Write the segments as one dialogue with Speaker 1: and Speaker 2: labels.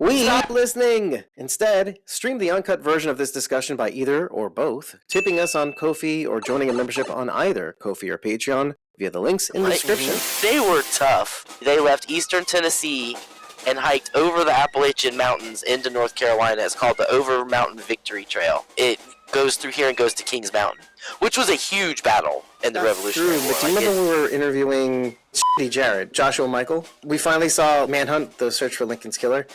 Speaker 1: Stop listening! Instead, stream the uncut version of this discussion by either or both, tipping us on Ko-fi or joining a membership on either Ko-fi or Patreon via the links in the description.
Speaker 2: They were tough. They left eastern Tennessee and hiked over the Appalachian Mountains into North Carolina. It's called the Over Mountain Victory Trail. It goes through here and goes to Kings Mountain, which was a huge battle in the Revolutionary War.
Speaker 1: But do you remember when we were interviewing Jared, Joshua Michael? We finally saw Manhunt, The Search for Lincoln's Killer.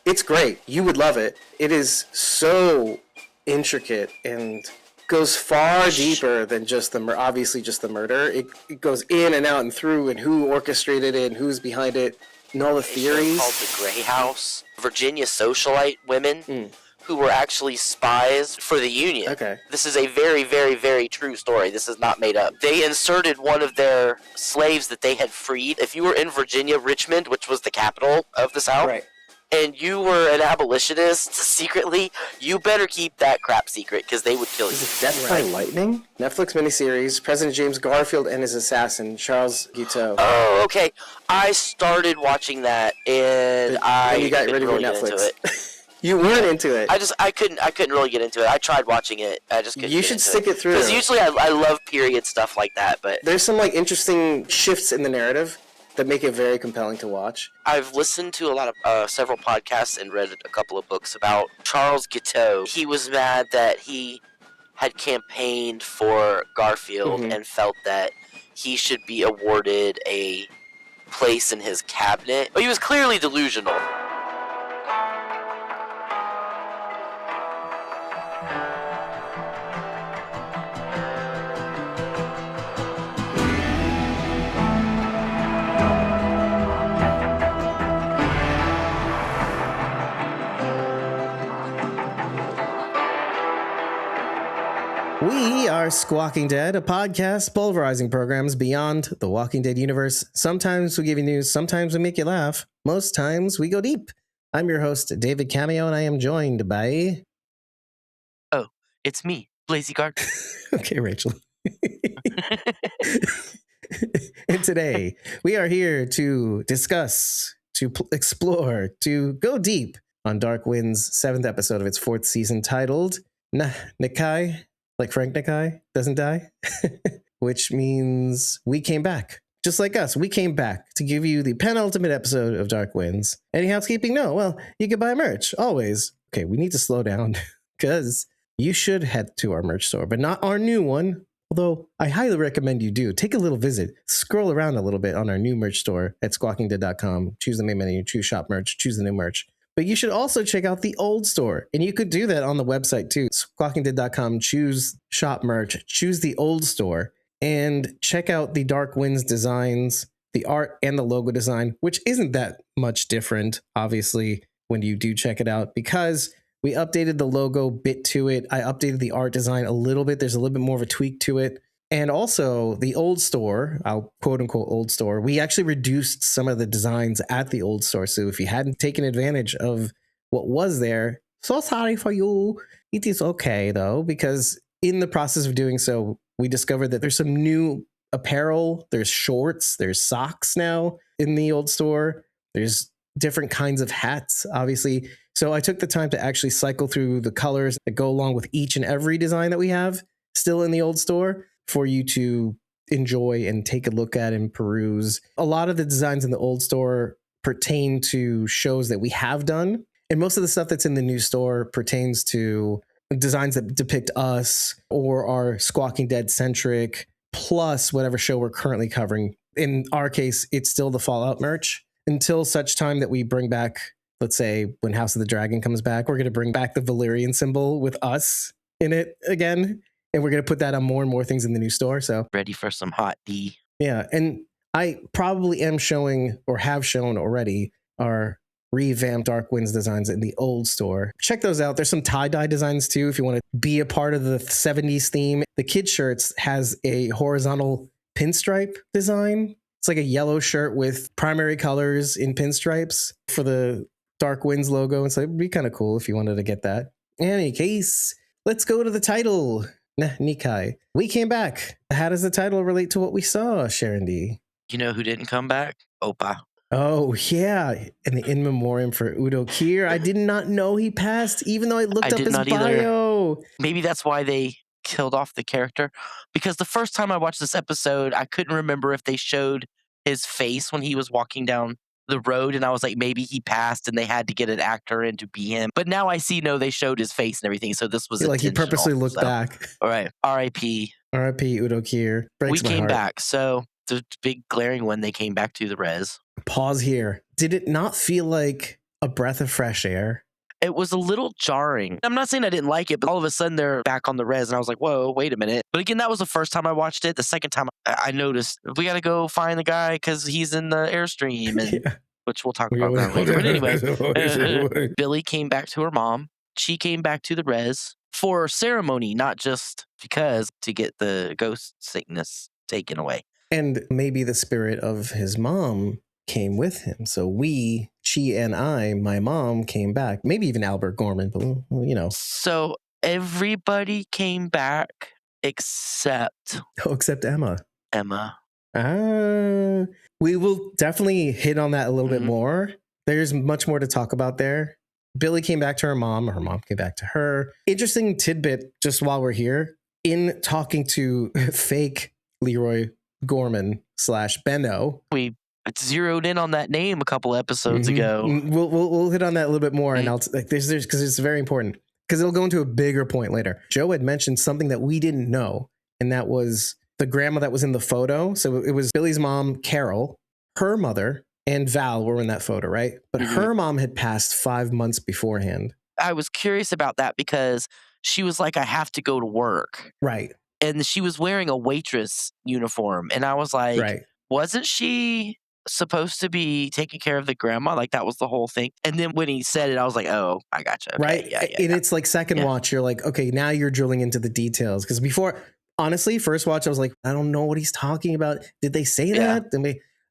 Speaker 1: It's great. You would love it. It is so intricate and goes far deeper than just the murder. It goes in and out and through and who orchestrated it and who's behind it and all the theories.
Speaker 2: It's called the Grey House. Virginia socialite women who were actually spies for the Union.
Speaker 1: Okay.
Speaker 2: This is a very, very, very true story. This is not made up. They inserted one of their slaves that they had freed. If you were in Virginia, Richmond, which was the capital of the South,
Speaker 1: right,
Speaker 2: and you were an abolitionist secretly, you better keep that crap secret because they would kill you.
Speaker 1: Is it Death by Lightning? Netflix miniseries, President James Garfield and his assassin, Charles Guiteau.
Speaker 2: Oh, okay. I started watching that and
Speaker 1: you got rid of your Netflix. You weren't into it.
Speaker 2: I couldn't really get into it. I tried watching it. I just couldn't.
Speaker 1: You should stick it through.
Speaker 2: Because usually I love period stuff like that, but
Speaker 1: there's some interesting shifts in the narrative that make it very compelling to watch.
Speaker 2: I've listened to a lot of several podcasts and read a couple of books about Charles Guiteau. He was mad that he had campaigned for Garfield and felt that he should be awarded a place in his cabinet. But he was clearly delusional.
Speaker 1: We are Squawking Dead, a podcast pulverizing programs beyond the Walking Dead universe. Sometimes we give you news, sometimes we make you laugh. Most times we go deep. I'm your host, David Cameo, and I am joined by...
Speaker 2: Oh, it's me, Blazy Guard.
Speaker 1: Okay, Rachel. And today, we are here to discuss, to explore, to go deep on Dark Wind's 7th episode of its 4th season titled Nániikai. Like Frank Nániikai doesn't die, which means we came back. Just like us, we came back to give you the penultimate episode of Dark Winds. Any housekeeping? No. Well, you can buy merch, always. Okay, we need to slow down because you should head to our merch store, but not our new one. Although I highly recommend you do. Take a little visit. Scroll around a little bit on our new merch store at squawkingdead.com. Choose the main menu, choose shop merch, choose the new merch. But you should also check out the old store. And you could do that on the website too. Squawkingdead.com, choose shop merch, choose the old store, and check out the Dark Winds designs, the art and the logo design, which isn't that much different, obviously, when you do check it out, because we updated the logo bit to it. I updated the art design a little bit. There's a little bit more of a tweak to it. And also the old store, I'll quote unquote old store, we actually reduced some of the designs at the old store. So if you hadn't taken advantage of what was there, so sorry for you. It is okay though, because in the process of doing so, we discovered that there's some new apparel. There's shorts, there's socks now in the old store. There's different kinds of hats, obviously. So I took the time to actually cycle through the colors that go along with each and every design that we have still in the old store, for you to enjoy and take a look at and peruse. A lot of the designs in the old store pertain to shows that we have done. And most of the stuff that's in the new store pertains to designs that depict us or are Squawking Dead centric, plus whatever show we're currently covering. In our case, it's still the Fallout merch. Until such time that we bring back, let's say when House of the Dragon comes back, we're going to bring back the Valyrian symbol with us in it again. And we're going to put that on more and more things in the new store. So
Speaker 2: Ready for some hot D.
Speaker 1: Yeah. And I probably am showing or have shown already our revamped Dark Winds designs in the old store. Check those out. There's some tie-dye designs too if you want to be a part of the 70s theme. The kid shirts has a horizontal pinstripe design. It's like a yellow shirt with primary colors in pinstripes for the Dark Winds logo. And so it'd be kind of cool if you wanted to get that. In any case, let's go to the title. Nániikai. We came back. How does the title relate to what we saw, Sharon D?
Speaker 2: You know who didn't come back? Opa.
Speaker 1: Oh, yeah. And the in memoriam for Udo Kier. I did not know he passed, even though I looked up
Speaker 2: did
Speaker 1: his
Speaker 2: not either.
Speaker 1: bio.
Speaker 2: Maybe that's why they killed off the character. Because the first time I watched this episode, I couldn't remember if they showed his face when he was walking down the road. And I was like, maybe he passed and they had to get an actor in to be him. But now I see, no, they showed his face and everything. So this was
Speaker 1: Like he
Speaker 2: intentional.
Speaker 1: purposely looked back.
Speaker 2: All right. R.I.P.
Speaker 1: R.I.P. Udo Kier. Breaks
Speaker 2: We
Speaker 1: my
Speaker 2: came
Speaker 1: heart.
Speaker 2: back. So the big glaring when they came back to the res.
Speaker 1: Pause here. Did it not feel like a breath of fresh air?
Speaker 2: It was a little jarring. I'm not saying I didn't like it, but all of a sudden they're back on the res, and I was like, whoa, wait a minute. But again, that was the first time I watched it. The second time I noticed, we got to go find the guy because he's in the Airstream, and which we'll talk about that later. But anyway, Billy came back to her mom. She came back to the res for ceremony, not just because to get the ghost sickness taken away.
Speaker 1: And maybe the spirit of his mom came with him. So we, Chee and I, my mom, came back. Maybe even Albert Gorman, but you know.
Speaker 2: So everybody came back except
Speaker 1: Emma. We will definitely hit on that a little bit more. There's much more to talk about there. Billy came back to her mom came back to her. Interesting tidbit, just while we're here, in talking to fake Leroy Gorman / Benno.
Speaker 2: We zeroed in on that name a couple episodes ago.
Speaker 1: We'll hit on that a little bit more, and I'll there's because it's very important, because it'll go into a bigger point later. Joe had mentioned something that we didn't know, and that was the grandma that was in the photo. So it was Billy's mom, Carol, her mother, and Val were in that photo, right? But her mom had passed 5 months beforehand.
Speaker 2: I was curious about that because she was like, I have to go to work.
Speaker 1: Right.
Speaker 2: And she was wearing a waitress uniform. And I was like, wasn't she supposed to be taking care of the grandma? Like, that was the whole thing. And then when he said it, I was like, oh, I gotcha. Okay,
Speaker 1: right. And it's like second watch, you're like, okay, now you're drilling into the details. Because before, honestly, first watch, I was like, I don't know what he's talking about. Did they say that?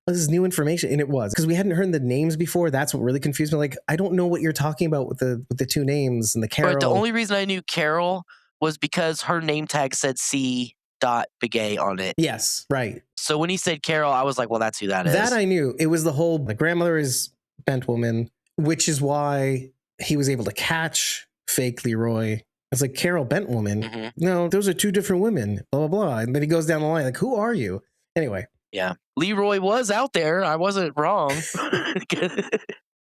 Speaker 1: This is new information. And it was, because we hadn't heard the names before. That's what really confused me. Like, I don't know what you're talking about with the two names and the Carol.
Speaker 2: Right, the only reason I knew Carol was because her name tag said C. Begay on it.
Speaker 1: Yes, right.
Speaker 2: So when he said Carol, I was like, well, that's who that is.
Speaker 1: That I knew. It was the whole, my grandmother is bent woman, which is why he was able to catch fake Leroy. It's like, Carol bent woman. No, those are two different women, blah, blah, blah. And then he goes down the line, like, who are you? Anyway.
Speaker 2: Yeah. Leroy was out there. I wasn't wrong.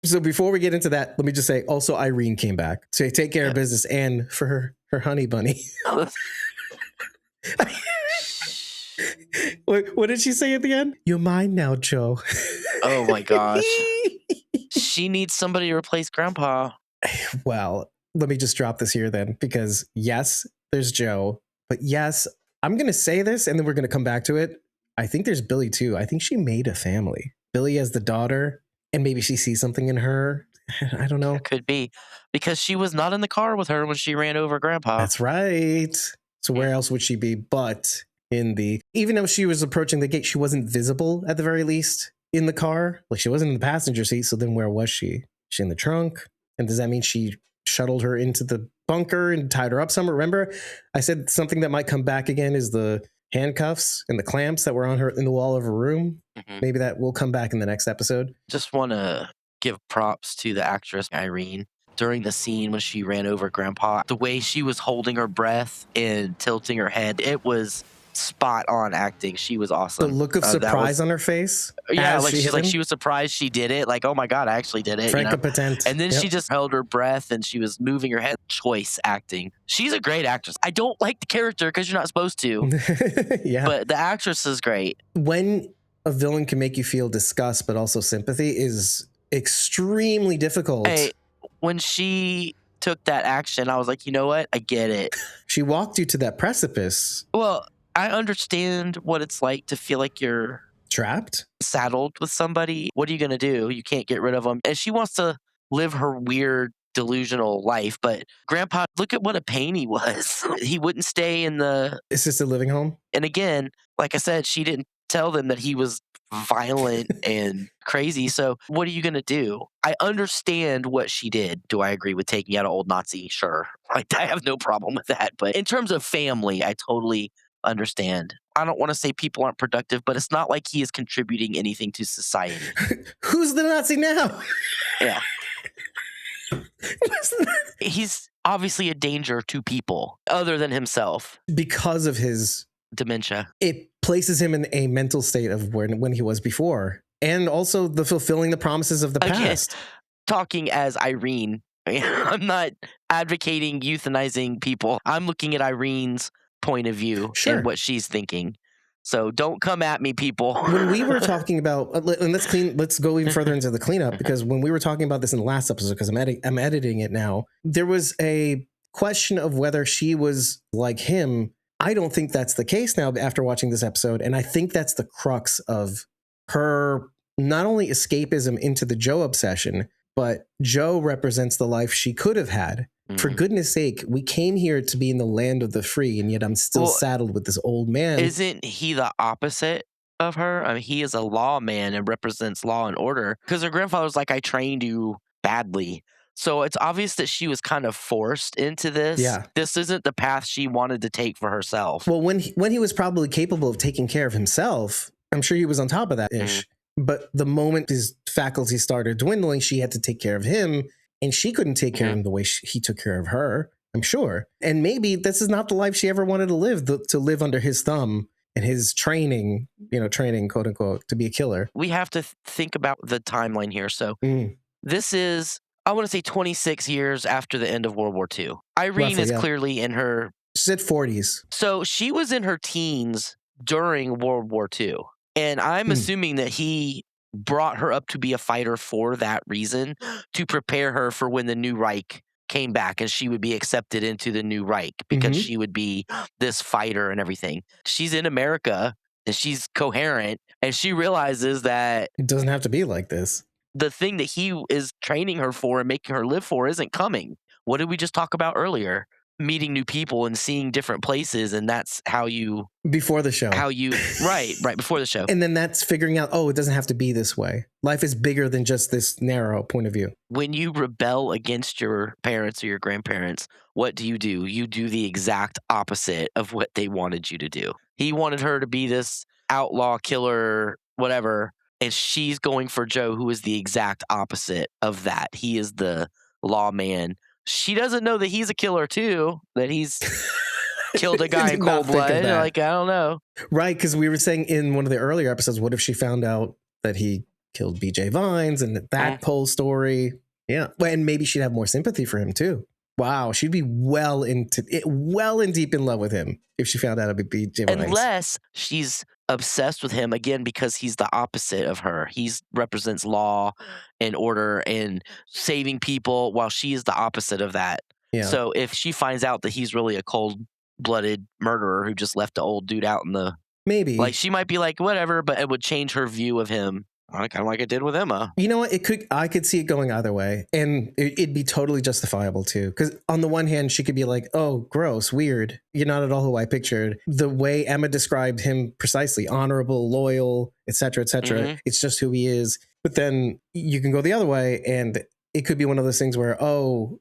Speaker 1: So before we get into that, let me just say, also Irene came back to take care of business and for her honey bunny. What did she say at the end? You're mine now, Joe.
Speaker 2: Oh my gosh. She needs somebody to replace Grandpa.
Speaker 1: Well, let me just drop this here then, because yes, there's Joe, but yes, I'm going to say this and then we're going to come back to it. I think there's Billy too. I think she made a family. Billy as the daughter, and maybe she sees something in her. I don't know.
Speaker 2: It could be, because she was not in the car with her when she ran over Grandpa.
Speaker 1: That's right. So where else would she be but in the, even though she was approaching the gate, she wasn't visible at the very least in the car. Like, she wasn't in the passenger seat. So then where was she? She in the trunk? And does that mean she shuttled her into the bunker and tied her up somewhere? Remember, I said something that might come back again is the handcuffs and the clamps that were on her in the wall of her room. Maybe that will come back in the next episode.
Speaker 2: Just want to give props to the actress Irene. During the scene when she ran over Grandpa, the way she was holding her breath and tilting her head, it was spot on acting. She was awesome.
Speaker 1: The look of surprise on her face.
Speaker 2: Yeah, like she was surprised she did it. Like, oh my God, I actually did it.
Speaker 1: Franca Patent.
Speaker 2: And then she just held her breath and she was moving her head. Choice acting. She's a great actress. I don't like the character because you're not supposed to.
Speaker 1: Yeah.
Speaker 2: But the actress is great.
Speaker 1: When a villain can make you feel disgust but also sympathy is extremely difficult.
Speaker 2: Hey, when she took that action, I was like, you know what? I get it.
Speaker 1: She walked you to that precipice.
Speaker 2: Well, I understand what it's like to feel like you're
Speaker 1: trapped,
Speaker 2: saddled with somebody. What are you going to do? You can't get rid of them. And she wants to live her weird, delusional life. But Grandpa, look at what a pain he was. He wouldn't stay in the
Speaker 1: assisted living home.
Speaker 2: And again, like I said, she didn't tell them that he was violent and crazy. So what are you going to do? I understand what she did. Do I agree with taking out an old Nazi? Sure. Like, I have no problem with that. But in terms of family, I totally understand. I don't want to say people aren't productive, but it's not like he is contributing anything to society.
Speaker 1: Who's the Nazi now?
Speaker 2: Yeah. He's obviously a danger to people other than himself.
Speaker 1: Because of his
Speaker 2: dementia.
Speaker 1: It places him in a mental state of when he was before. And also the fulfilling the promises of the past.
Speaker 2: Talking as Irene, I'm not advocating euthanizing people. I'm looking at Irene's point of view and what she's thinking. So don't come at me, people.
Speaker 1: When we were talking about, and let's go even further into the cleanup, because when we were talking about this in the last episode, because I'm editing it now, there was a question of whether she was like him. I don't think that's the case now after watching this episode. And I think that's the crux of her, not only escapism into the Joe obsession, but Joe represents the life she could have had. For goodness sake, we came here to be in the land of the free, and yet I'm still saddled with this old man.
Speaker 2: Isn't he the opposite of her? I mean, he is a lawman and represents law and order, because her grandfather's like, I trained you badly. So it's obvious that she was kind of forced into this.
Speaker 1: Yeah.
Speaker 2: This isn't the path she wanted to take for herself.
Speaker 1: Well, when he was probably capable of taking care of himself, I'm sure he was on top of that ish. But the moment his faculty started dwindling, she had to take care of him. And she couldn't take care of him the way he took care of her, I'm sure. And maybe this is not the life she ever wanted to live, to live under his thumb and his training, quote unquote, to be a killer.
Speaker 2: We have to think about the timeline here. So this is, I want to say 26 years after the end of World War II. Irene is clearly in her...
Speaker 1: She's at 40s.
Speaker 2: So she was in her teens during World War II. And I'm assuming that he brought her up to be a fighter for that reason, to prepare her for when the new Reich came back and she would be accepted into the new Reich, because she would be this fighter and everything. She's in America and she's coherent, and she realizes that
Speaker 1: it doesn't have to be like this.
Speaker 2: The thing that he is training her for and making her live for isn't coming. What did we just talk about earlier? Meeting new people and seeing different places, and that's how you...
Speaker 1: Before the show.
Speaker 2: Right, before the show.
Speaker 1: And then that's figuring out, it doesn't have to be this way. Life is bigger than just this narrow point of view.
Speaker 2: When you rebel against your parents or your grandparents, what do? You do the exact opposite of what they wanted you to do. He wanted her to be this outlaw, killer, whatever, and she's going for Joe, who is the exact opposite of that. He is the lawman. She doesn't know that he's a killer too, that he's killed a guy in cold blood. Like, I don't know.
Speaker 1: Right, because we were saying in one of the earlier episodes, what if she found out that he killed BJ Vines and that whole story? Yeah. And maybe she'd have more sympathy for him too. Wow, she'd be well and deep in love with him if she found out about BJ Vines.
Speaker 2: Unless she's obsessed with him again because he's the opposite of her. He represents law and order and saving people, while she is the opposite of that. Yeah. So if she finds out that he's really a cold-blooded murderer who just left the old dude out in the...
Speaker 1: Maybe.
Speaker 2: Like, she might be like, whatever, but it would change her view of him. Kind of like it did with Emma.
Speaker 1: You know what? I could see it going either way, and it'd be totally justifiable too. Because on the one hand, she could be like, "Oh, gross, weird. You're not at all who I pictured." The way Emma described him precisely, honorable, loyal, etc., etc. It's just who he is. But then you can go the other way, and it could be one of those things where,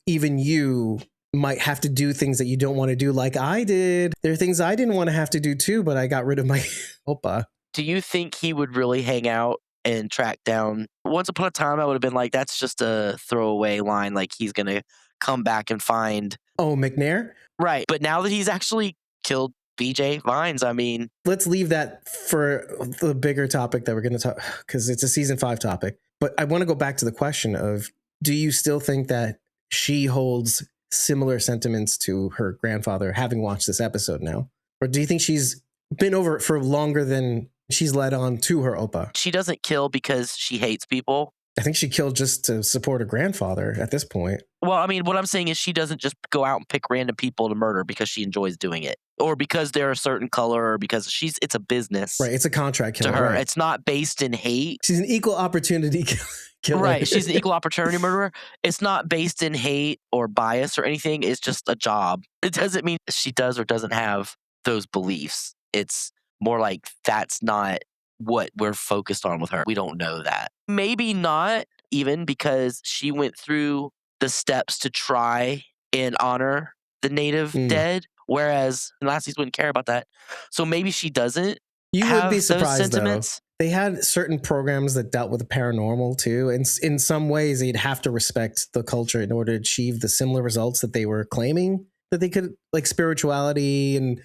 Speaker 1: even you might have to do things that you don't want to do, like I did. There are things I didn't want to have to do too, but I got rid of my oppa.
Speaker 2: Do you think he would really hang out and track down? Once upon a time, I would have been like, that's just a throwaway line. Like, he's going to come back and find...
Speaker 1: Oh, McNair?
Speaker 2: Right. But now that he's actually killed BJ Vines, I mean...
Speaker 1: Let's leave that for the bigger topic that we're going to talk, because it's a season 5 topic. But I want to go back to the question of, do you still think that she holds similar sentiments to her grandfather, having watched this episode now? Or do you think she's been over it for longer than she's led on to her oppa?
Speaker 2: She doesn't kill because she hates people.
Speaker 1: I think she killed just to support her grandfather at this point.
Speaker 2: Well, I mean, what I'm saying is she doesn't just go out and pick random people to murder because she enjoys doing it, or because they're a certain color, or because it's a business.
Speaker 1: Right, it's a contract killer.
Speaker 2: To her,
Speaker 1: right.
Speaker 2: It's not based in hate.
Speaker 1: She's an equal opportunity killer.
Speaker 2: Right, she's an equal opportunity murderer. It's not based in hate or bias or anything. It's just a job. It doesn't mean she does or doesn't have those beliefs. It's more like that's not what we're focused on with her. We don't know that. Maybe not even, because she went through the steps to try and honor the native dead. whereas Nazis wouldn't care about that. So maybe she doesn't
Speaker 1: You
Speaker 2: have
Speaker 1: would be
Speaker 2: those
Speaker 1: surprised,
Speaker 2: sentiments.
Speaker 1: though. They had certain programs that dealt with the paranormal, too. And in some ways, they'd have to respect the culture in order to achieve the similar results that they were claiming that they could, like spirituality and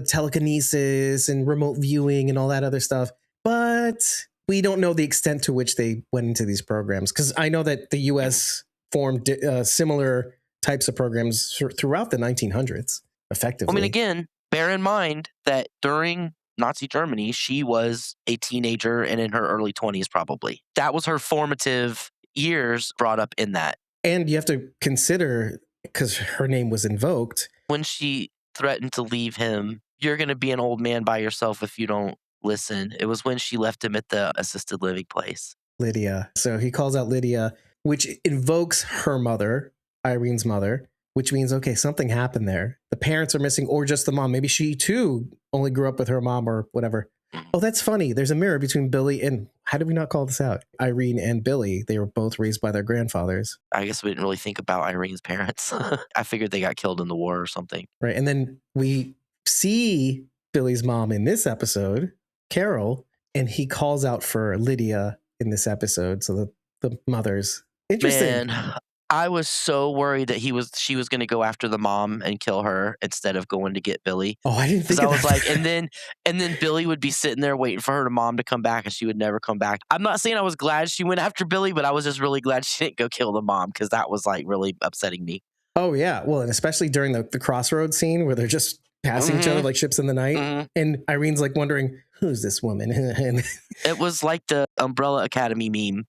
Speaker 1: telekinesis and remote viewing and all that other stuff. But we don't know the extent to which they went into these programs, because I know that the U.S. formed similar types of programs throughout the 1900s, effectively.
Speaker 2: I mean, again, bear in mind that during Nazi Germany, she was a teenager and in her early 20s, probably. That was her formative years brought up in that.
Speaker 1: And you have to consider, because her name was invoked,
Speaker 2: when she threatened to leave him, you're going to be an old man by yourself if you don't listen. It was when she left him at the assisted living place.
Speaker 1: Lydia. So he calls out Lydia, which invokes her mother, Irene's mother, which means, okay, something happened there. The parents are missing, or just the mom. Maybe she too only grew up with her mom or whatever. Oh, that's funny. There's a mirror between Billy and, how did we not call this out? Irene and Billy. They were both raised by their grandfathers.
Speaker 2: I guess we didn't really think about Irene's parents. I figured they got killed in the war or something.
Speaker 1: Right. And then we see Billy's mom in this episode, Carol, and he calls out for Lydia in this episode. So the mothers. Interesting.
Speaker 2: Man, I was so worried that she was going to go after the mom and kill her instead of going to get Billy.
Speaker 1: Oh, I didn't think
Speaker 2: I was like, and then Billy would be sitting there waiting for her mom to come back, and she would never come back. I'm not saying I was glad she went after Billy, but I was just really glad she didn't go kill the mom, because that was like really upsetting me.
Speaker 1: Oh yeah, well, and especially during the crossroads scene where they're just passing each other like ships in the night, and Irene's like wondering, who's this woman? And
Speaker 2: it was like the Umbrella Academy meme.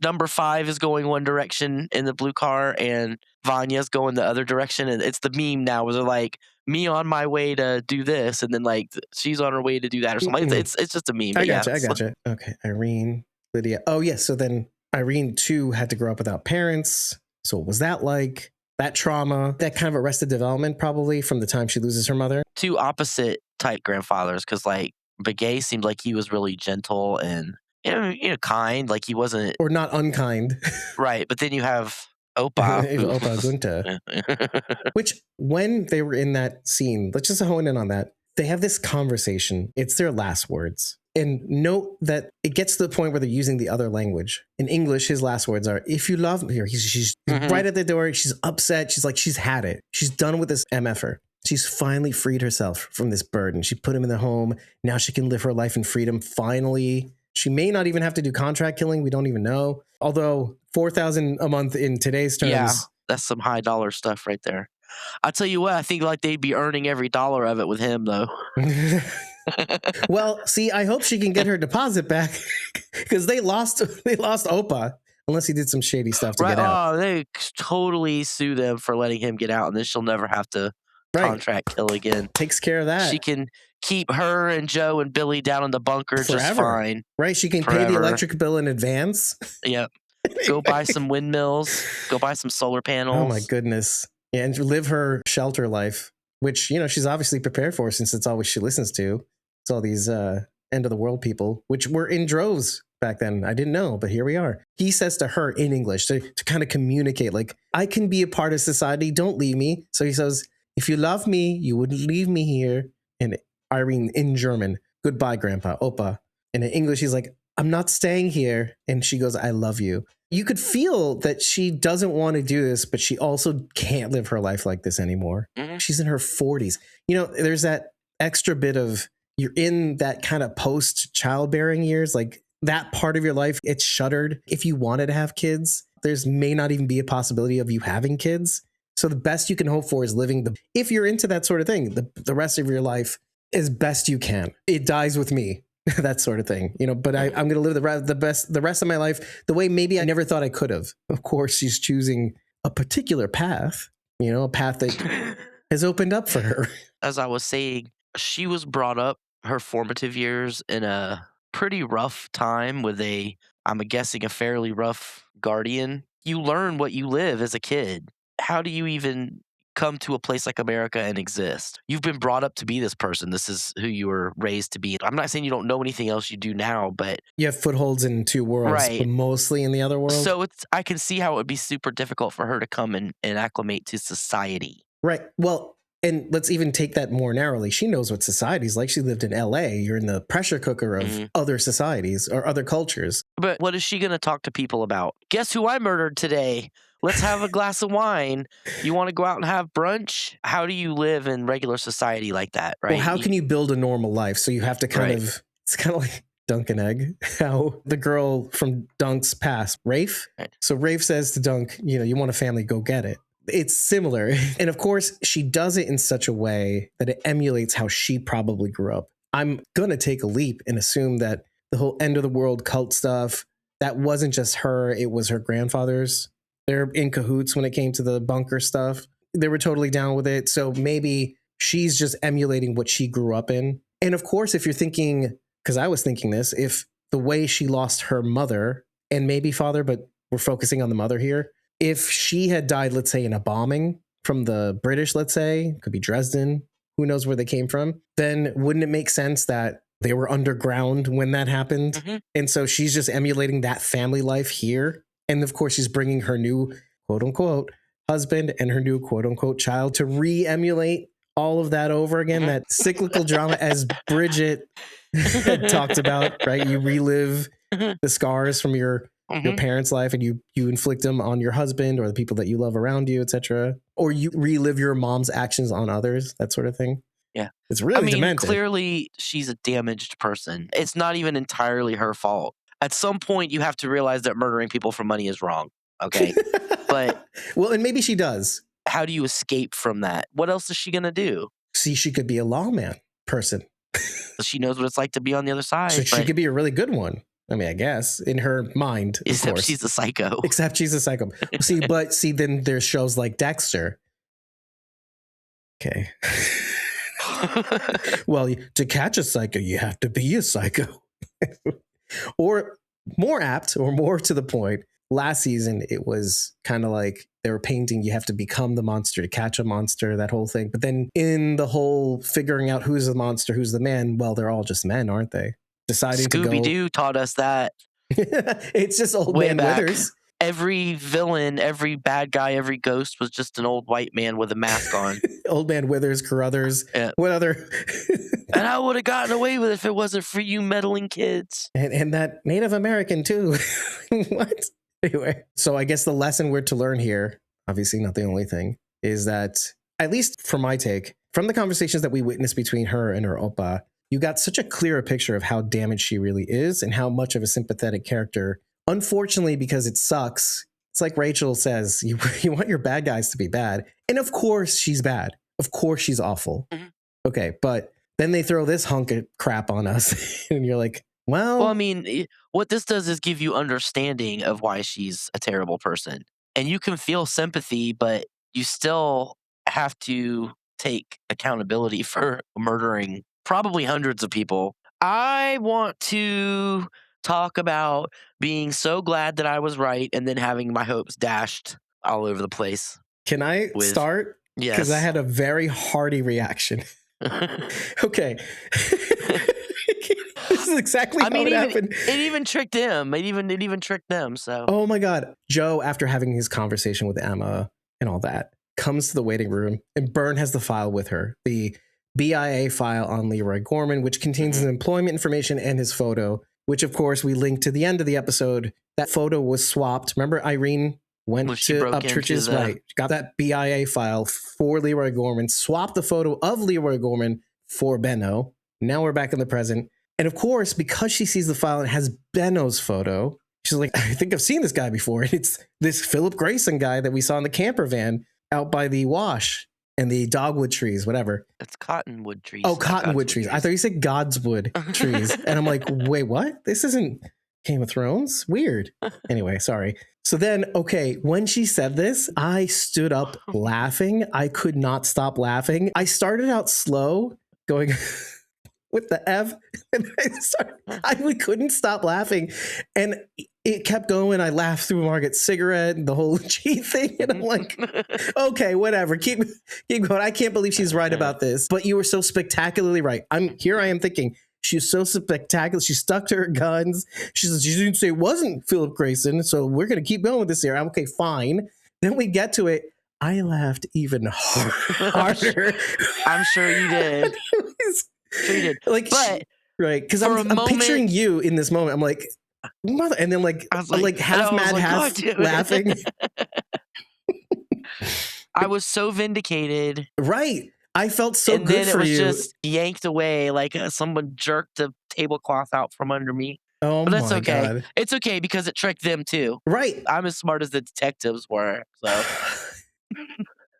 Speaker 2: Number 5 is going one direction in the blue car, and Vanya's going the other direction, and it's the meme now where they're like, me on my way to do this, and then like she's on her way to do that or something. It's just a meme.
Speaker 1: I gotcha. Okay, Irene, Lydia. Oh yes, so then Irene too had to grow up without parents. So what was that like? That trauma, that kind of arrested development probably from the time she loses her mother.
Speaker 2: 2 opposite type grandfathers, because like Begay seemed like he was really gentle and kind, like he wasn't,
Speaker 1: or not unkind,
Speaker 2: right? But then you have Opa,
Speaker 1: Opa Gunta, which when they were in that scene, let's just hone in on that. They have this conversation. It's their last words. And note that it gets to the point where they're using the other language. In English, his last words are, if you love me. She's right at the door. She's upset. She's like, she's had it. She's done with this MFer. She's finally freed herself from this burden. She put him in the home. Now she can live her life in freedom. Finally, she may not even have to do contract killing. We don't even know. Although $4,000 a month in today's terms.
Speaker 2: Yeah, that's some high dollar stuff right there. I'll tell you what, I think like they'd be earning every dollar of it with him though.
Speaker 1: Well, see, I hope she can get her deposit back, because they lost Opa, unless he did some shady stuff to get out.
Speaker 2: Oh, they totally sue them for letting him get out, and then she'll never have to contract kill again.
Speaker 1: Takes care of that.
Speaker 2: She can keep her and Joe and Billy down in the bunker just fine.
Speaker 1: Right, she can pay the electric bill in advance.
Speaker 2: Yep. Go buy some windmills. Go buy some solar panels.
Speaker 1: Oh my goodness. Yeah, and live her shelter life, which, she's obviously prepared for, since it's all she listens to. It's all these end of the world people, which were in droves back then. I didn't know, but here we are. He says to her in English to kind of communicate, like, I can be a part of society. Don't leave me. So he says, if you love me, you wouldn't leave me here. And Irene in German, goodbye, Grandpa, Opa. And in English, he's like, I'm not staying here. And she goes, I love you. You could feel that she doesn't want to do this, but she also can't live her life like this anymore. She's in her 40s. There's that extra bit of, you're in that kind of post childbearing years, like that part of your life, it's shuttered. If you wanted to have kids, there's may not even be a possibility of you having kids. So the best you can hope for is living if you're into that sort of thing, the rest of your life as best you can. It dies with me. That sort of thing, but I'm going to live the rest of my life the way maybe I never thought I could have. Of course, she's choosing a particular path, a path that has opened up for her.
Speaker 2: As I was saying, she was brought up her formative years in a pretty rough time with I'm guessing a fairly rough guardian. You learn what you live as a kid. How do you even come to a place like America and exist? You've been brought up to be this person. This is who you were raised to be. I'm not saying you don't know anything else you do now, but
Speaker 1: you have footholds in 2 worlds,
Speaker 2: right,
Speaker 1: but mostly in the other world.
Speaker 2: So I can see how it would be super difficult for her to come and acclimate to society.
Speaker 1: Right. Well, And let's even take that more narrowly. She knows what society's like. She lived in LA. You're in the pressure cooker of other societies or other cultures.
Speaker 3: But what is she going to talk to people about? Guess who I murdered today? Let's have a glass of wine. You want to go out and have brunch? How do you live in regular society like that, right?
Speaker 1: Well, how can you build a normal life? So you have to kind of, it's kind of like Dunk and Egg, how the girl from Dunk's past, Rafe.
Speaker 3: Right.
Speaker 1: So Rafe says to Dunk, you want a family, go get it. It's similar. And of course, she does it in such a way that it emulates how she probably grew up. I'm going to take a leap and assume that the whole end of the world cult stuff, that wasn't just her, it was her grandfather's. They're in cahoots when it came to the bunker stuff. They were totally down with it. So maybe she's just emulating what she grew up in. And of course, if you're thinking, because I was thinking this, if the way she lost her mother and maybe father, but we're focusing on the mother here, if she had died, let's say, in a bombing from the British, let's say, could be Dresden, who knows where they came from, then wouldn't it make sense that they were underground when that happened? Mm-hmm. And so she's just emulating that family life here. And of course, she's bringing her new, quote unquote, husband and her new, quote unquote, child to re-emulate all of that over again, that cyclical drama as Bridget had talked about, right? You relive the scars from your parents' life and you inflict them on your husband or the people that you love around you, etc. Or you relive your mom's actions on others, that sort of thing.
Speaker 3: Yeah.
Speaker 1: It's really demented.
Speaker 3: Clearly she's a damaged person. It's not even entirely her fault. At some point you have to realize that murdering people for money is wrong. Okay. But
Speaker 1: well, and maybe she does.
Speaker 3: How do you escape from that? What else is she going to do?
Speaker 1: See, she could be a lawman person.
Speaker 3: She knows what it's like to be on the other side.
Speaker 1: So she could be a really good one. I mean, I guess in her mind,
Speaker 3: except she's a psycho.
Speaker 1: Except she's a psycho. See, then there's shows like Dexter. Okay. Well, to catch a psycho, you have to be a psycho. Or more apt, or more to the point, last season, it was kind of like they were painting, you have to become the monster to catch a monster, that whole thing. But then in the whole figuring out who's the monster, who's the man, well, they're all just men, aren't they? Deciding to go.
Speaker 3: Scooby-Doo taught us that.
Speaker 1: It's just old man Withers.
Speaker 3: Every villain, every bad guy, every ghost was just an old white man with a mask on.
Speaker 1: Old man Withers, Carruthers. Yeah. What other?
Speaker 3: And I would have gotten away with it if it wasn't for you meddling kids.
Speaker 1: And that Native American too. What? Anyway, so I guess the lesson we're to learn here, obviously not the only thing, is that, at least from my take, from the conversations that we witnessed between her and her oppa, you got such a clearer picture of how damaged she really is and how much of a sympathetic character. Unfortunately, because it sucks, it's like Rachel says, you want your bad guys to be bad. And of course she's bad. Of course she's awful. Mm-hmm. Okay, but then they throw this hunk of crap on us and you're like, well,
Speaker 3: I mean, what this does is give you understanding of why she's a terrible person. And you can feel sympathy, but you still have to take accountability for murdering probably hundreds of people. I want to talk about being so glad that I was right and then having my hopes dashed all over the place.
Speaker 1: Can I start?
Speaker 3: Yes.
Speaker 1: Because I had a very hearty reaction. Okay. This is exactly how it happened.
Speaker 3: It even tricked him. It even tricked them. So.
Speaker 1: Oh my God. Joe, after having his conversation with Emma and all that, comes to the waiting room and Bern has the file with her. The BIA file on Leroy Gorman, which contains his employment information and his photo, which of course we linked to the end of the episode. That photo was swapped. Remember Irene went to Upchurch's, right? Got that BIA file for Leroy Gorman, swapped the photo of Leroy Gorman for Benno. Now we're back in the present. And of course, because she sees the file and has Benno's photo, she's like, I think I've seen this guy before. And it's this Philip Grayson guy that we saw in the camper van out by the wash and the dogwood trees, whatever.
Speaker 3: It's cottonwood trees.
Speaker 1: Oh, cottonwood trees. I thought you said Godswood trees. And I'm like, wait, what? This isn't Game of Thrones? Weird. Anyway, sorry. So then, okay, when she said this, I stood up laughing. I could not stop laughing. I started out slow, going with the F, and we couldn't stop laughing. And it kept going. I laughed through Margaret's cigarette and the whole Chee thing. And I'm like, okay, whatever. Keep going. I can't believe she's right about this. But you were so spectacularly right. I am thinking, she's so spectacular. She stuck to her guns. She didn't say it wasn't Philip Grayson. So we're going to keep going with this here. I'm okay, fine. Then we get to it. I laughed even harder.
Speaker 3: I'm sure you did. Sure you did.
Speaker 1: Like,
Speaker 3: But
Speaker 1: right, because
Speaker 3: for
Speaker 1: I'm
Speaker 3: a moment-
Speaker 1: picturing you in this moment. I'm like, mother, and then like
Speaker 3: I was
Speaker 1: like half
Speaker 3: and I was
Speaker 1: mad,
Speaker 3: like,
Speaker 1: half
Speaker 3: God damn it.
Speaker 1: laughing.
Speaker 3: I was so vindicated.
Speaker 1: Right. I felt so
Speaker 3: And
Speaker 1: good
Speaker 3: then it
Speaker 1: for
Speaker 3: was
Speaker 1: you.
Speaker 3: just yanked away like someone jerked the tablecloth out from under me.
Speaker 1: Oh
Speaker 3: But that's
Speaker 1: my
Speaker 3: okay.
Speaker 1: God.
Speaker 3: It's okay because it tricked them too.
Speaker 1: Right.
Speaker 3: I'm as smart as the detectives were. So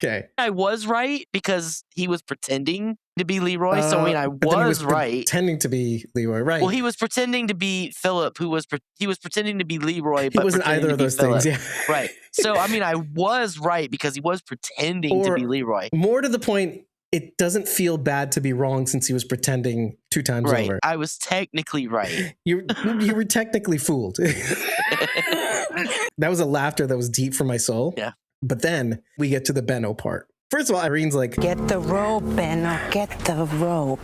Speaker 1: Okay.
Speaker 3: I was right because he was pretending to be Leroy. So I mean, I
Speaker 1: but then he
Speaker 3: was right.
Speaker 1: pretending to be Leroy. Right.
Speaker 3: Well, he was pretending to be Philip, he was pretending to be Leroy,
Speaker 1: he
Speaker 3: but
Speaker 1: wasn't
Speaker 3: pretending
Speaker 1: either
Speaker 3: to
Speaker 1: of
Speaker 3: be
Speaker 1: those
Speaker 3: Philip.
Speaker 1: things. Yeah.
Speaker 3: Right. So I mean, I was right because he was pretending to be Leroy.
Speaker 1: More to the point, it doesn't feel bad to be wrong since he was pretending 2 times
Speaker 3: Right.
Speaker 1: over.
Speaker 3: I was technically right.
Speaker 1: You were technically fooled. That was a laughter that was deep from my soul.
Speaker 3: Yeah.
Speaker 1: But then we get to the Benno part. First of all, Irene's like,
Speaker 4: Get the rope, Benno, get the rope.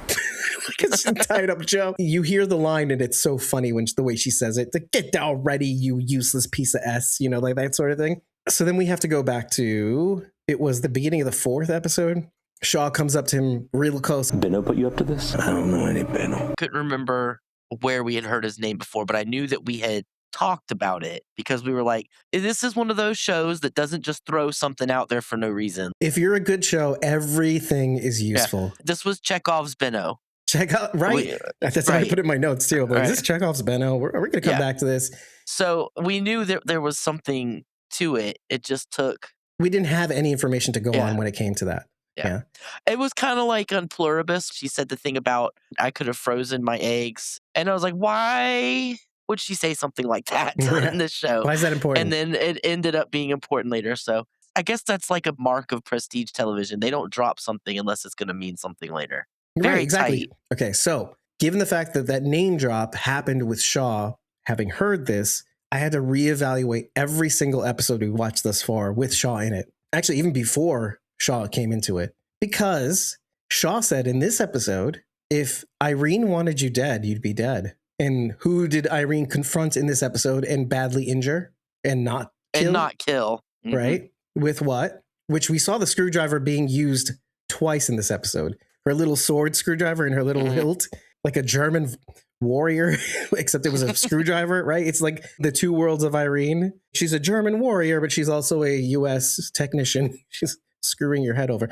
Speaker 1: it's tied up Joe. You hear the line and it's so funny when the way she says it. Like, get already, you useless piece of S, you know, like that sort of thing. So then we have to go back to, it was the beginning of the 4th episode. Shaw comes up to him real close.
Speaker 5: Benno put you up to this? I don't know any Benno.
Speaker 3: Couldn't remember where we had heard his name before, but I knew that we had talked about it because we were like, this is one of those shows that doesn't just throw something out there for no reason.
Speaker 1: If you're a good show, everything is useful.
Speaker 3: Yeah. This was Chekhov's Benno.
Speaker 1: Check out, right? That's how I put it in my notes too. Like, is this Chekhov's Benno? We're going to come back to this.
Speaker 3: So we knew that there was something to it. It just took.
Speaker 1: We didn't have any information to go on when it came to that. Yeah.
Speaker 3: It was kind of like on Pluribus. She said the thing about I could have frozen my eggs. And I was like, why would she say something like that in this show?
Speaker 1: Why is that important?
Speaker 3: And then it ended up being important later. So I guess that's like a mark of prestige television. They don't drop something unless it's going to mean something later. Very
Speaker 1: exactly.
Speaker 3: tight.
Speaker 1: Okay, so given the fact that that name drop happened with Shaw, having heard this, I had to reevaluate every single episode we watched thus far with Shaw in it. Actually, even before Shaw came into it. Because Shaw said in this episode, if Irene wanted you dead, you'd be dead. And who did Irene confront in this episode and badly injure and not kill?
Speaker 3: And not kill.
Speaker 1: Mm-hmm. Right? With what? Which we saw the screwdriver being used twice in this episode. Her little sword screwdriver and her little hilt, like a German warrior, except it was a screwdriver, right? It's like the 2 worlds of Irene. She's a German warrior, but she's also a US technician. She's screwing your head over.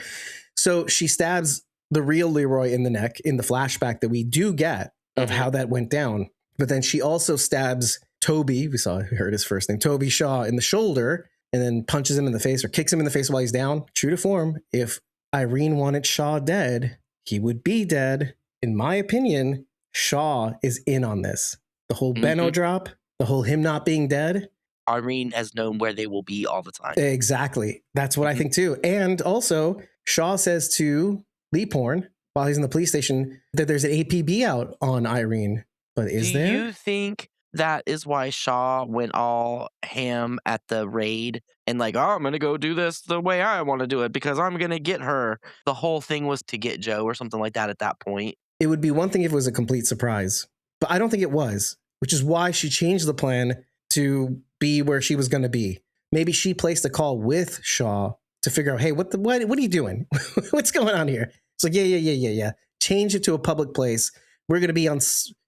Speaker 1: So she stabs the real Leroy in the neck in the flashback that we do get of how that went down. But then she also stabs Toby. We heard his first name, Toby Shaw, in the shoulder, and then punches him in the face or kicks him in the face while he's down. True to form, if Irene wanted Shaw dead, he would be dead. In my opinion, Shaw is in on this. The whole Benno drop, the whole him not being dead.
Speaker 3: Irene has known where they will be all the time.
Speaker 1: Exactly. That's what I think too. And also, Shaw says to Leaphorn while he's in the police station that there's an APB out on Irene. But is there?
Speaker 3: Do you think that is why Shaw went all ham at the raid and like, oh, I'm going to go do this the way I want to do it because I'm going to get her? The whole thing was to get Joe or something like that at that point.
Speaker 1: It would be one thing if it was a complete surprise, but I don't think it was, which is why she changed the plan to be where she was going to be. Maybe she placed a call with Shaw to figure out, hey, what are you doing? What's going on here? It's like, yeah. Change it to a public place. We're going to be on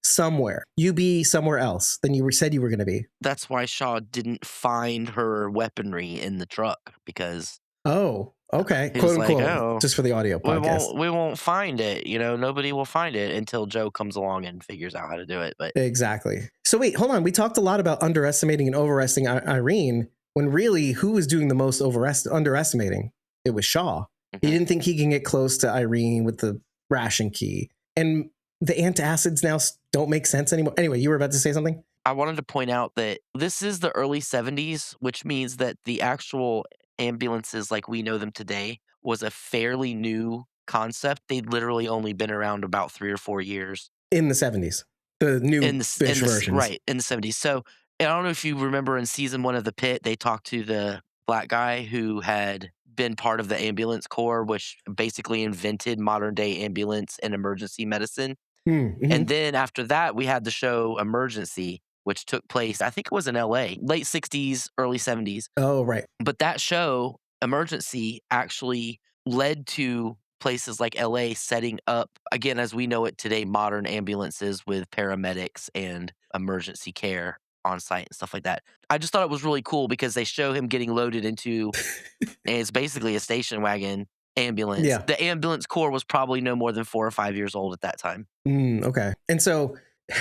Speaker 1: somewhere. You be somewhere else than you said you were going to be.
Speaker 3: That's why Shaw didn't find her weaponry in the truck because.
Speaker 1: Oh, okay. Quote unquote. Just for the audio podcast.
Speaker 3: We won't find it. You know, nobody will find it until Joe comes along and figures out how to do it. But
Speaker 1: exactly. So wait, hold on. We talked a lot about underestimating and overestimating Irene when really who was doing the most underestimating? It was Shaw. He didn't think he can get close to Irene with the ration key. And the antacids now don't make sense anymore. Anyway, you were about to say something?
Speaker 3: I wanted to point out that this is the early 70s, which means that the actual ambulances like we know them today was a fairly new concept. They'd literally only been around about 3 or 4 years.
Speaker 1: In the 70s. The new versions.
Speaker 3: Right, in the 70s. So I don't know if you remember in season 1 of The Pit, they talked to the black guy who had been part of the ambulance corps, which basically invented modern day ambulance and emergency medicine.
Speaker 1: Mm-hmm.
Speaker 3: And then after that, we had the show Emergency, which took place, I think it was in LA, late 60s, early 70s.
Speaker 1: Oh, right.
Speaker 3: But that show emergency actually led to places like LA setting up, again, as we know it today, modern ambulances with paramedics and emergency care on site and stuff like that. I just thought it was really cool because they show him getting loaded into, and it's basically a station wagon ambulance.
Speaker 1: Yeah.
Speaker 3: The ambulance corps was probably no more than 4 or 5 years old at that time.
Speaker 1: Okay. And so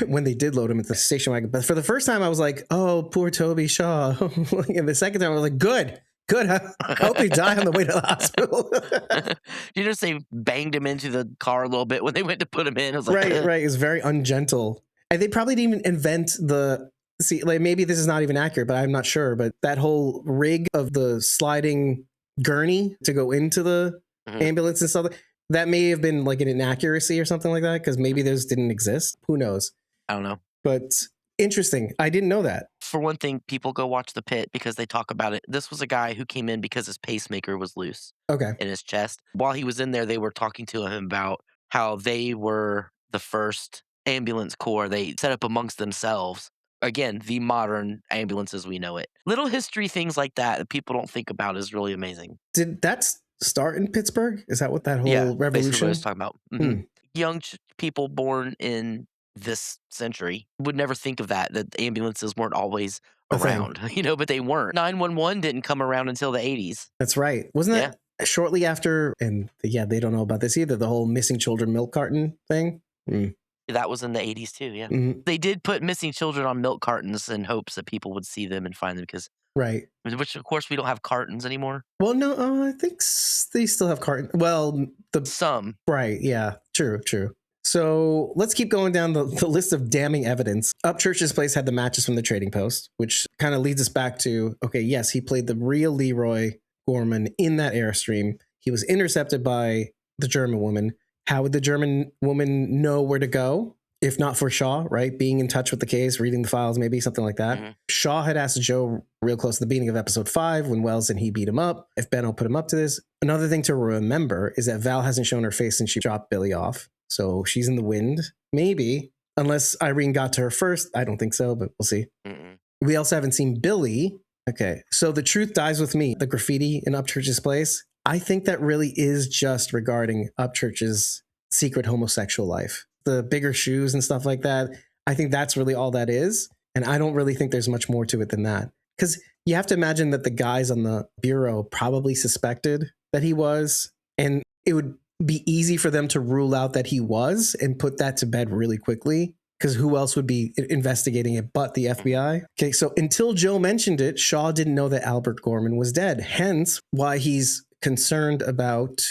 Speaker 1: when they did load him at the station wagon, but for the first time I was like, oh, poor Toby Shaw. And the second time I was like, good. I hope he died on the way to the hospital.
Speaker 3: You just say banged him into the car a little bit when they went to put him in. I was like,
Speaker 1: right. It was very ungentle. And they probably didn't even invent maybe this is not even accurate, but I'm not sure. But that whole rig of the sliding gurney to go into the ambulance and stuff, that may have been like an inaccuracy or something like that, because maybe those didn't exist. Who knows?
Speaker 3: I don't know.
Speaker 1: But interesting. I didn't know that.
Speaker 3: For one thing, people go watch The Pit because they talk about it. This was a guy who came in because his pacemaker was loose in his chest. While he was in there, they were talking to him about how they were the first ambulance corps they set up amongst themselves. Again, the modern ambulance as we know it. Little history things like that people don't think about is really amazing.
Speaker 1: Did that start in Pittsburgh? Is that what that whole
Speaker 3: Basically
Speaker 1: revolution?
Speaker 3: what I was talking about. Young people born in this century would never think of that ambulances weren't always around, but they weren't. 911 didn't come around until the 80s.
Speaker 1: That's right. Wasn't that shortly after? And they don't know about this either. The whole missing children milk carton thing.
Speaker 3: That was in the 80s too, yeah. They did put missing children on milk cartons in hopes that people would see them and find them which of course we don't have cartons anymore.
Speaker 1: Well, no, I think they still have cartons. Well,
Speaker 3: some.
Speaker 1: Right, yeah, true. So let's keep going down the list of damning evidence. Upchurch's place had the matches from the trading post, which kind of leads us back to, okay, yes, he played the real Leroy Gorman in that Airstream. He was intercepted by the German woman. How would the German woman know where to go? If not for Shaw, right? Being in touch with the case, reading the files, maybe something like that. Shaw had asked Joe real close to the beginning of episode 5 when Wells and he beat him up, if Benno put him up to this. Another thing to remember is that Val hasn't shown her face since she dropped Billy off. So she's in the wind, maybe, unless Irene got to her first. I don't think so, but we'll see. We also haven't seen Billy. Okay, so the truth dies with me. The graffiti in Upchurch's place, I think that really is just regarding Upchurch's secret homosexual life. The bigger shoes and stuff like that, I think that's really all that is. And I don't really think there's much more to it than that. Because you have to imagine that the guys on the bureau probably suspected that he was, and it would be easy for them to rule out that he was and put that to bed really quickly, because who else would be investigating it but the FBI? Okay, so until Joe mentioned it, Shaw didn't know that Albert Gorman was dead, hence why he's concerned about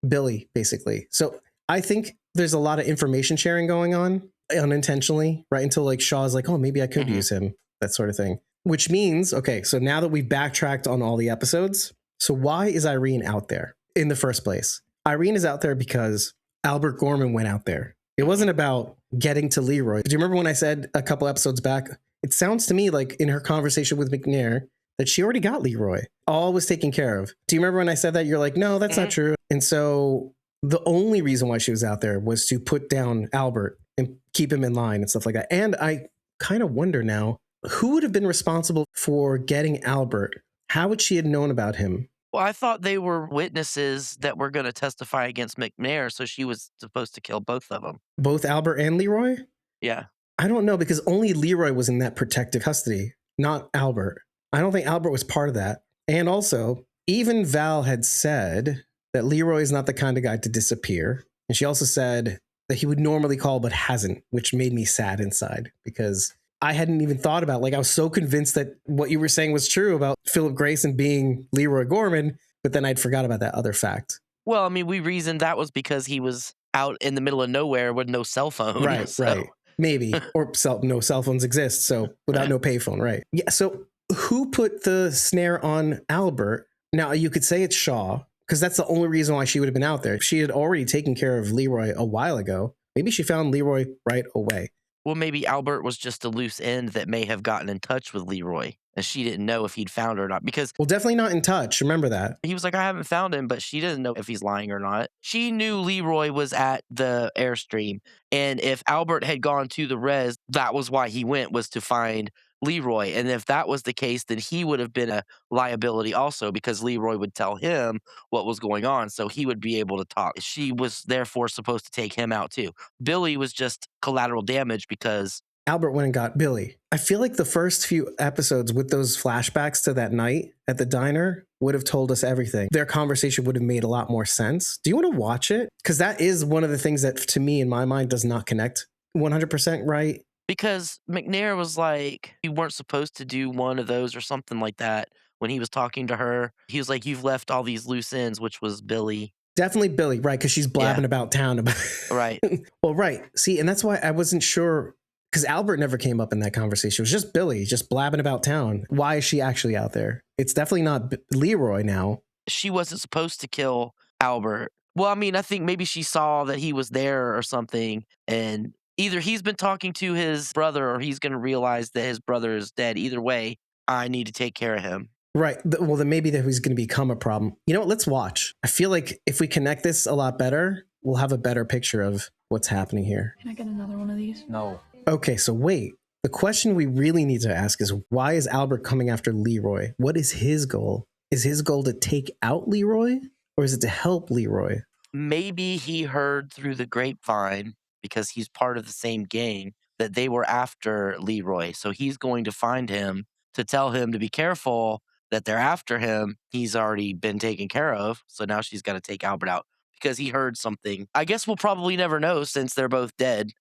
Speaker 1: Billy, basically. So I think there's a lot of information sharing going on unintentionally, right? Until like Shaw's like, oh, maybe I could use him, that sort of thing. Which means, okay, so now that we've backtracked on all the episodes, so why is Irene out there in the first place? Irene is out there because Albert Gorman went out there. It wasn't about getting to Leroy. Do you remember when I said a couple episodes back, it sounds to me like in her conversation with McNair that she already got Leroy. All was taken care of. Do you remember when I said that? You're like, no, that's not true. And so the only reason why she was out there was to put down Albert and keep him in line and stuff like that. And I kind of wonder now, who would have been responsible for getting Albert? How would she have known about him?
Speaker 3: Well, I thought they were witnesses that were going to testify against McNair, so she was supposed to kill both of them.
Speaker 1: Both Albert and Leroy?
Speaker 3: Yeah.
Speaker 1: I don't know, because only Leroy was in that protective custody, not Albert. I don't think Albert was part of that. And also, even Val had said that Leroy is not the kind of guy to disappear. And she also said that he would normally call but hasn't, which made me sad inside, because I hadn't even thought about, like, I was so convinced that what you were saying was true about Philip Grayson being Leroy Gorman, but then I'd forgot about that other fact.
Speaker 3: Well, I mean, we reasoned that was because he was out in the middle of nowhere with no cell phone.
Speaker 1: Right,
Speaker 3: so.
Speaker 1: right. Maybe. Or no cell phones exist, so without no payphone, right. Yeah, so who put the snare on Albert? Now, you could say it's Shaw, because that's the only reason why she would have been out there. She had already taken care of Leroy a while ago. Maybe she found Leroy right away.
Speaker 3: Well, maybe Albert was just a loose end that may have gotten in touch with Leroy, and she didn't know if he'd found her or not. Because,
Speaker 1: well, definitely not in touch. Remember that.
Speaker 3: He was like, I haven't found him, but she doesn't know if he's lying or not. She knew Leroy was at the Airstream, and if Albert had gone to the res, that was why he went, was to find Leroy. And if that was the case, then he would have been a liability also because Leroy would tell him what was going on. So he would be able to talk. She was therefore supposed to take him out too. Billy was just collateral damage because
Speaker 1: Albert went and got Billy. I feel like the first few episodes with those flashbacks to that night at the diner would have told us everything. Their conversation would have made a lot more sense. Do you want to watch it? Because that is one of the things that, to me, in my mind, does not connect 100% right.
Speaker 3: because McNair was like, you weren't supposed to do one of those or something like that when he was talking to her. He was like, you've left all these loose ends, which was Billy.
Speaker 1: Definitely Billy, right? Because she's blabbing about town. About
Speaker 3: Right.
Speaker 1: Well, right. See, and that's why I wasn't sure, because Albert never came up in that conversation. It was just Billy, just blabbing about town. Why is she actually out there? It's definitely not Leroy now.
Speaker 3: She wasn't supposed to kill Albert. Well, I mean, I think maybe she saw that he was there or something, and either he's been talking to his brother or he's going to realize that his brother is dead. Either way, I need to take care of him.
Speaker 1: Right. Well, then maybe that he's going to become a problem. You know what? Let's watch. I feel like if we connect this a lot better, we'll have a better picture of what's happening here.
Speaker 6: Can I get another one of these?
Speaker 5: No.
Speaker 1: Okay, so wait. The question we really need to ask is, why is Albert coming after Leroy? What is his goal? Is his goal to take out Leroy, or is it to help Leroy?
Speaker 3: Maybe he heard through the grapevine, because he's part of the same gang, that they were after Leroy. So he's going to find him to tell him to be careful that they're after him. He's already been taken care of. So now she's got to take Albert out because he heard something. I guess we'll probably never know since they're both dead.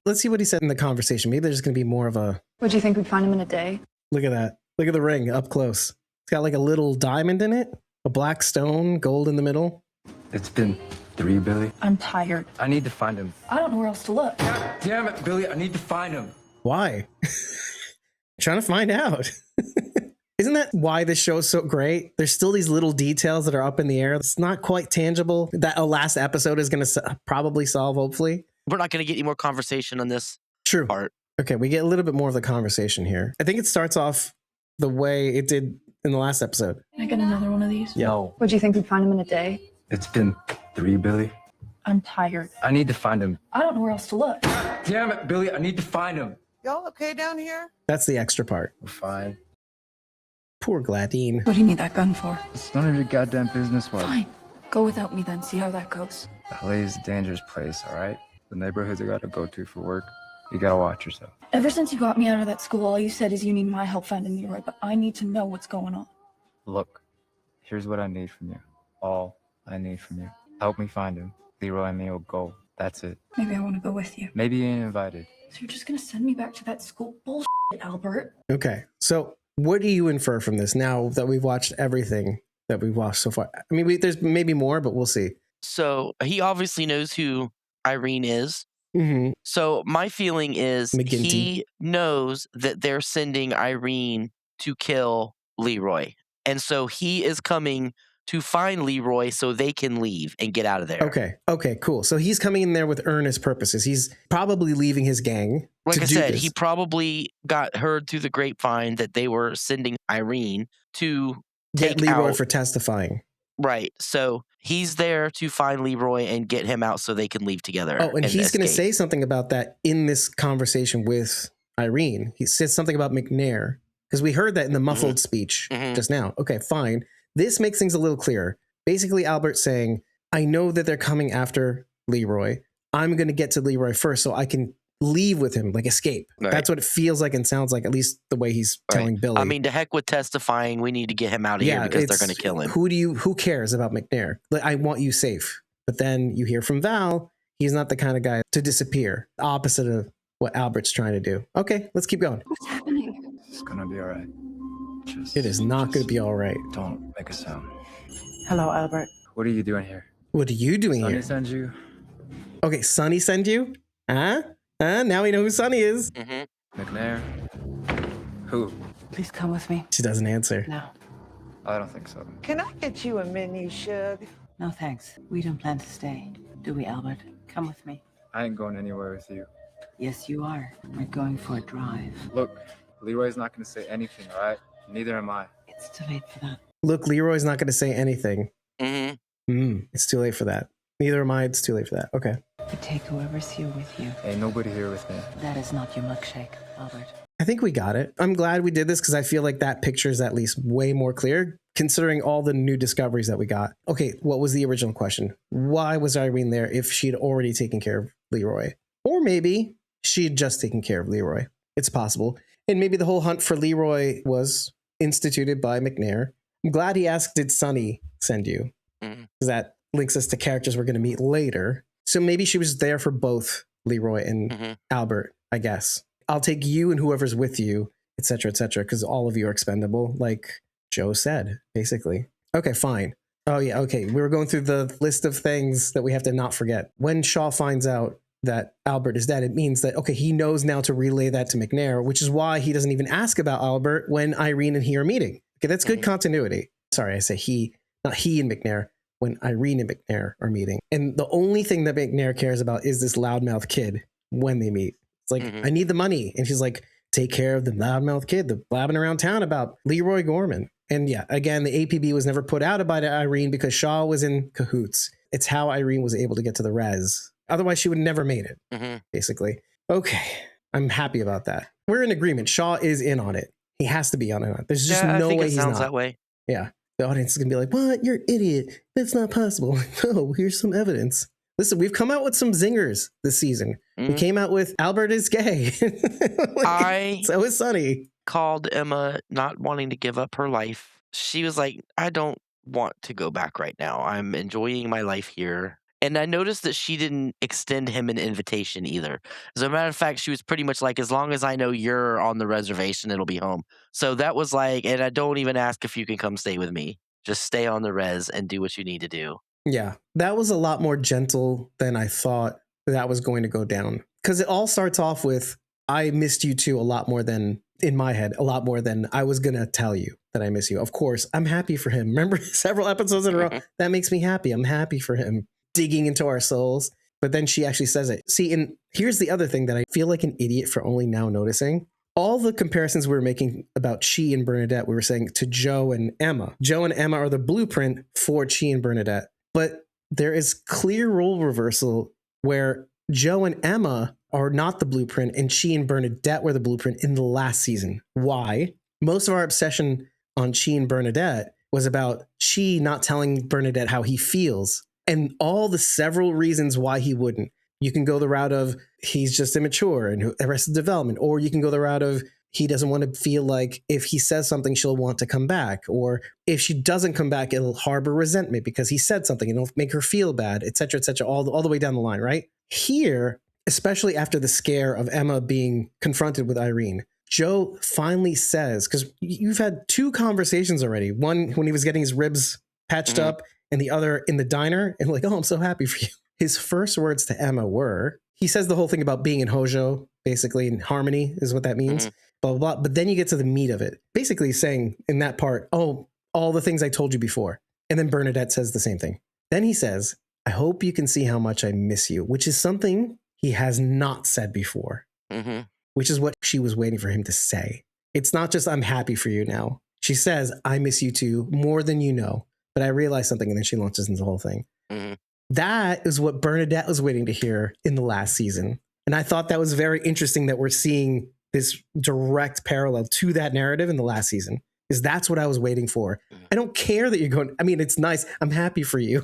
Speaker 1: Let's see what he said in the conversation. Maybe there's going to be more of a...
Speaker 6: Would you think we'd find him in a day?
Speaker 1: Look at that. Look at the ring up close. It's got like a little diamond in it, a black stone, gold in the middle.
Speaker 5: It's been 3, Billy.
Speaker 6: I'm tired.
Speaker 5: I need to find him.
Speaker 6: I don't know where else to look.
Speaker 5: God damn it, Billy. I need to find him.
Speaker 1: Why? Trying to find out. Isn't that why this show is so great? There's still these little details that are up in the air. It's not quite tangible. That a last episode is going to probably solve, hopefully.
Speaker 3: We're not going to get any more conversation on this
Speaker 1: True.
Speaker 3: part.
Speaker 1: Okay, we get a little bit more of the conversation here. I think it starts off the way it did in the last episode.
Speaker 6: Can I get another one of these?
Speaker 1: Yeah.
Speaker 5: No.
Speaker 6: Would you think we'd find him in a day?
Speaker 5: It's been 3, Billy.
Speaker 6: I'm tired.
Speaker 5: I need to find him.
Speaker 6: I don't know where else to look.
Speaker 5: God damn it, Billy. I need to find him.
Speaker 7: Y'all okay down here?
Speaker 1: That's the extra part.
Speaker 5: We're fine.
Speaker 1: Poor Gladine.
Speaker 6: What do you need that gun for?
Speaker 5: It's none of your goddamn business, what?
Speaker 6: Fine. Go without me then. See how that goes.
Speaker 5: LA is a dangerous place, all right? The neighborhoods I gotta go to for work. You gotta watch yourself.
Speaker 6: Ever since you got me out of that school, all you said is you need my help finding Leroy, but I need to know what's going on.
Speaker 5: Look, here's what I need from you. All I need from you. Help me find him. Leroy and me will go. That's it.
Speaker 6: Maybe I want to go with you.
Speaker 5: Maybe you ain't invited.
Speaker 6: So you're just going to send me back to that school? Bullshit, Albert.
Speaker 1: Okay, so what do you infer from this now that we've watched everything that we've watched so far? I mean, there's maybe more, but we'll see.
Speaker 3: So he obviously knows who Irene is.
Speaker 1: Mm-hmm.
Speaker 3: So my feeling is
Speaker 1: McGinty.
Speaker 3: he knows that they're sending Irene to kill Leroy. And so he is coming to find Leroy so they can leave and get out of there.
Speaker 1: Okay, cool. So he's coming in there with earnest purposes. He's probably leaving his gang.
Speaker 3: Like
Speaker 1: to
Speaker 3: I
Speaker 1: do
Speaker 3: said,
Speaker 1: this.
Speaker 3: he probably got heard through the grapevine that they were sending Irene to
Speaker 1: Get
Speaker 3: take
Speaker 1: Leroy
Speaker 3: out.
Speaker 1: for testifying.
Speaker 3: Right. So he's there to find Leroy and get him out so they can leave together.
Speaker 1: Oh, and he's going to
Speaker 3: escape.
Speaker 1: say something about that in this conversation with Irene. He says something about McNair, because we heard that in the muffled speech just now. Okay, fine. This makes things a little clearer. Basically, Albert's saying, I know that they're coming after Leroy. I'm going to get to Leroy first so I can leave with him, like escape.
Speaker 3: Right.
Speaker 1: That's what it feels like and sounds like, at least the way he's telling Billy.
Speaker 3: I mean, to heck with testifying. We need to get him out of here because they're going to kill him.
Speaker 1: Who cares about McNair? Like, I want you safe. But then you hear from Val, he's not the kind of guy to disappear. Opposite of what Albert's trying to do. Okay, let's keep going.
Speaker 6: What's happening?
Speaker 5: It's gonna be all right.
Speaker 1: It is not going to be all right.
Speaker 5: Don't make a sound.
Speaker 4: Hello, Albert.
Speaker 5: What are you doing here?
Speaker 1: What are you doing
Speaker 5: Sonny
Speaker 1: here?
Speaker 5: sends you?
Speaker 1: Okay, Sonny send you? Huh? Now we know who Sonny is.
Speaker 5: McNair? Who?
Speaker 4: Please come with me.
Speaker 1: She doesn't answer.
Speaker 4: No.
Speaker 5: I don't think so.
Speaker 7: Can I get you a mini shug?
Speaker 4: No, thanks. We don't plan to stay. Do we, Albert? Come with me.
Speaker 5: I ain't going anywhere with you.
Speaker 4: Yes, you are. We're going for a drive.
Speaker 5: Look, Leroy's not gonna say anything, all right? Neither am I.
Speaker 4: It's too late for that.
Speaker 1: Look, Leroy's not going to say anything.
Speaker 3: Mm-hmm.
Speaker 1: It's too late for that. Neither am I. It's too late for that. Okay.
Speaker 4: But take whoever's here with you.
Speaker 5: Ain't nobody here with me.
Speaker 4: That is not your milkshake, Albert.
Speaker 1: I think we got it. I'm glad we did this because I feel like that picture is at least way more clear considering all the new discoveries that we got. Okay, what was the original question? Why was Irene there if she'd already taken care of Leroy? Or maybe she had just taken care of Leroy. It's possible. And maybe the whole hunt for Leroy was instituted by McNair. I'm glad he asked, did Sonny send you? Because that links us to characters we're going to meet later. So maybe she was there for both Leroy and Albert, I guess. I'll take you and whoever's with you, etc., because all of you are expendable, like Joe said, basically. Okay, fine. Oh, yeah, okay. We were going through the list of things that we have to not forget. When Shaw finds out that Albert is dead, it means that, okay, he knows now to relay that to McNair, which is why he doesn't even ask about Albert when Irene and he are meeting. Okay, that's good continuity. Sorry, I say he, not he and McNair, when Irene and McNair are meeting. And the only thing that McNair cares about is this loudmouth kid when they meet. It's like, I need the money. And she's like, take care of the loudmouth kid, the blabbing around town about Leroy Gorman. And yeah, again, the APB was never put out by Irene because Shaw was in cahoots. It's how Irene was able to get to the res. Otherwise, she would have never made it, basically. Okay, I'm happy about that. We're in agreement. Shaw is in on it. He has to be on it. There's just no way he's not.
Speaker 3: Sounds that way.
Speaker 1: Yeah. The audience is going to be like, what? You're an idiot. That's not possible. No, here's some evidence. Listen, we've come out with some zingers this season. We came out with Albert is gay. So is Sonny.
Speaker 3: Called Emma not wanting to give up her life. She was like, I don't want to go back right now. I'm enjoying my life here. And I noticed that she didn't extend him an invitation either. As a matter of fact, she was pretty much like, as long as I know you're on the reservation, it'll be home. So that was like, and I don't even ask if you can come stay with me. Just stay on the res and do what you need to do.
Speaker 1: Yeah, that was a lot more gentle than I thought that was going to go down. Because it all starts off with, I missed you too a lot more than, in my head, a lot more than I was going to tell you that I miss you. Of course, I'm happy for him. Remember, several episodes in a row, that makes me happy. I'm happy for him digging into our souls. But then she actually says it. See, and here's the other thing that I feel like an idiot for only now noticing. All the comparisons we were making about Chee and Bernadette, we were saying to Joe and Emma. Joe and Emma are the blueprint for Chee and Bernadette. But there is clear role reversal where Joe and Emma are not the blueprint and Chee and Bernadette were the blueprint in the last season. Why? Most of our obsession on Chee and Bernadette was about Chee not telling Bernadette how he feels and all the several reasons why he wouldn't. You can go the route of he's just immature and arrested development, or you can go the route of he doesn't want to feel like if he says something, she'll want to come back. Or if she doesn't come back, it'll harbor resentment because he said something and it'll make her feel bad, et cetera, all the way down the line, right? Here, especially after the scare of Emma being confronted with Irene, Joe finally says, because you've had two conversations already, one when he was getting his ribs patched up and the other in the diner, and like, oh, I'm so happy for you. His first words to Emma were, he says the whole thing about being in Hojo, basically in harmony is what that means. Blah, blah, blah. But then you get to the meat of it. Basically saying in that part, oh, all the things I told you before. And then Bernadette says the same thing. Then he says, I hope you can see how much I miss you, which is something he has not said before, which is what she was waiting for him to say. It's not just, I'm happy for you now. She says, I miss you too, more than you know. But I realized something, and then she launches into the whole thing. That is what Bernadette was waiting to hear in the last season. And I thought that was very interesting that we're seeing this direct parallel to that narrative in the last season, because that's what I was waiting for. I don't care that you're going, I mean, it's nice. I'm happy for you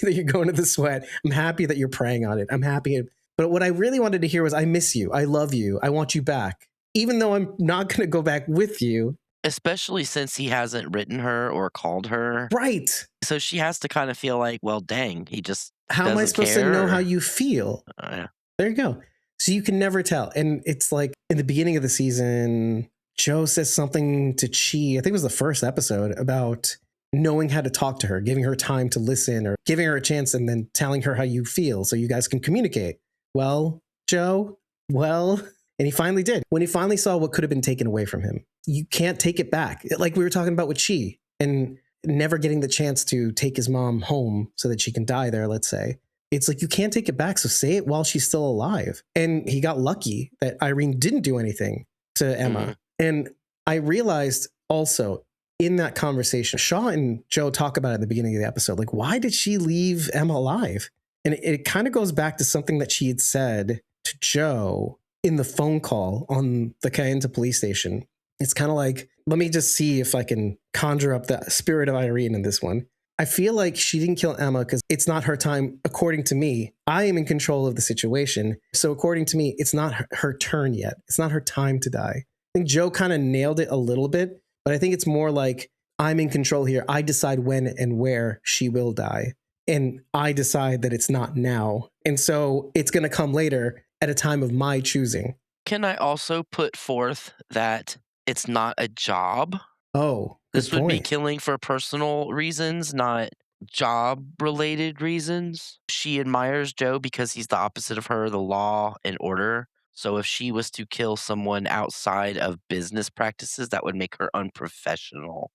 Speaker 1: that you're going to the sweat. I'm happy that you're praying on it. I'm happy. But what I really wanted to hear was, I miss you. I love you. I want you back. Even though I'm not going to go back with you.
Speaker 3: Especially since he hasn't written her or called her.
Speaker 1: Right.
Speaker 3: So she has to kind of feel like, well, dang, he just
Speaker 1: how am I supposed to know how you feel?
Speaker 3: Yeah.
Speaker 1: There you go. So you can never tell. And it's like in the beginning of the season, Joe says something to Chee, I think it was the first episode, about knowing how to talk to her, giving her time to listen or giving her a chance and then telling her how you feel so you guys can communicate. Well, Joe, and he finally did. When he finally saw what could have been taken away from him, you can't take it back. Like we were talking about with Chee and never getting the chance to take his mom home so that she can die there, let's say. It's like, you can't take it back. So say it while she's still alive. And he got lucky that Irene didn't do anything to Emma. And I realized also in that conversation, Shaw and Joe talk about it at the beginning of the episode. Like, why did she leave Emma alive? And it kind of goes back to something that she had said to Joe in the phone call on the Kayenta police station, it's kind of like, let me just see if I can conjure up the spirit of Irene in this one. I feel like she didn't kill Emma because it's not her time. According to me, I am in control of the situation. So according to me, it's not her turn yet. It's not her time to die. I think Joe kind of nailed it a little bit, but I think it's more like, I'm in control here. I decide when and where she will die. And I decide that it's not now. And so it's going to come later at a time of my choosing.
Speaker 3: Can I also put forth that it's not a job?
Speaker 1: Oh,
Speaker 3: this
Speaker 1: good
Speaker 3: would be
Speaker 1: point.
Speaker 3: killing for personal reasons, not job-related reasons. She admires Joe because he's the opposite of her, the law and order. So if she was to kill someone outside of business practices, that would make her unprofessional.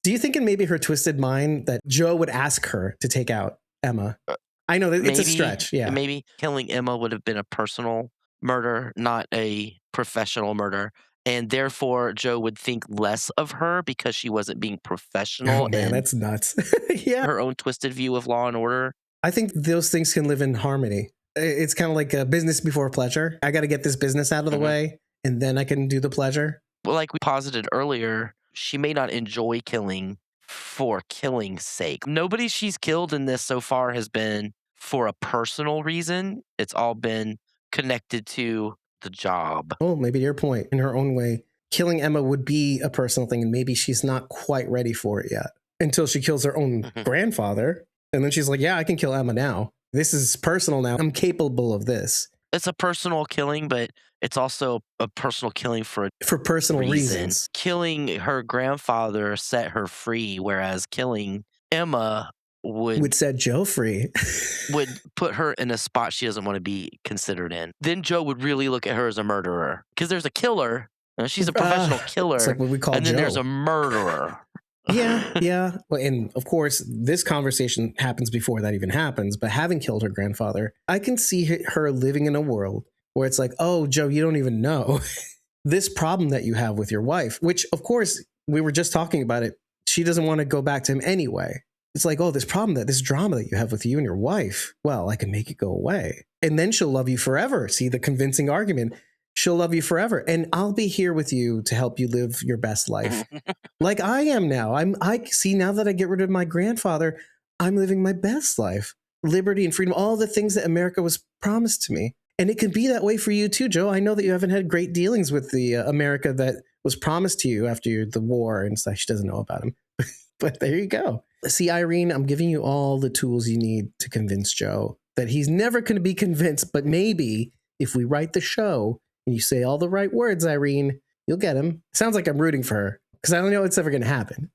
Speaker 1: Do you think in maybe her twisted mind that Joe would ask her to take out Emma? I know that it's a stretch. Yeah.
Speaker 3: Maybe killing Emma would have been a personal murder, not a professional murder. And therefore, Joe would think less of her because she wasn't being professional.
Speaker 1: Oh, man,
Speaker 3: in
Speaker 1: that's nuts. Yeah.
Speaker 3: her own twisted view of law and order.
Speaker 1: I think those things can live in harmony. It's kind of like a business before pleasure. I got to get this business out of the way, and then I can do the pleasure.
Speaker 3: Well, like we posited earlier, she may not enjoy killing for killing's sake. Nobody she's killed in this so far has been for a personal reason. It's all been connected to the job.
Speaker 1: Oh, maybe your point. In her own way, killing Emma would be a personal thing, and maybe she's not quite ready for it yet until she kills her own grandfather. And then she's like, yeah, I can kill Emma now. This is personal now. I'm capable of this.
Speaker 3: It's a personal killing, but it's also a personal killing for
Speaker 1: personal reasons.
Speaker 3: Killing her grandfather set her free, whereas killing Emma would
Speaker 1: set Joe free.
Speaker 3: would put her in a spot she doesn't want to be considered in. Then Joe would really look at her as a murderer because there's a killer. She's a professional killer.
Speaker 1: It's like what we call
Speaker 3: and then
Speaker 1: Joe.
Speaker 3: There's a murderer.
Speaker 1: Yeah. Well, and of course, this conversation happens before that even happens. But having killed her grandfather, I can see her living in a world where it's like, oh, Joe, you don't even know this problem that you have with your wife, which, of course, we were just talking about it. She doesn't want to go back to him anyway. It's like, oh, this drama that you have with you and your wife, well, I can make it go away. And then she'll love you forever. See the convincing argument. She'll love you forever. And I'll be here with you to help you live your best life. Like I am now. I see now that I get rid of my grandfather, I'm living my best life. Liberty and freedom, all the things that America was promised to me. And it can be that way for you too, Joe. I know that you haven't had great dealings with the America that was promised to you after the war and stuff. She doesn't know about him. But there you go. See, Irene, I'm giving you all the tools you need to convince Joe that he's never going to be convinced. But maybe if we write the show and you say all the right words, Irene, you'll get him. Sounds like I'm rooting for her because I don't know what's ever going to happen.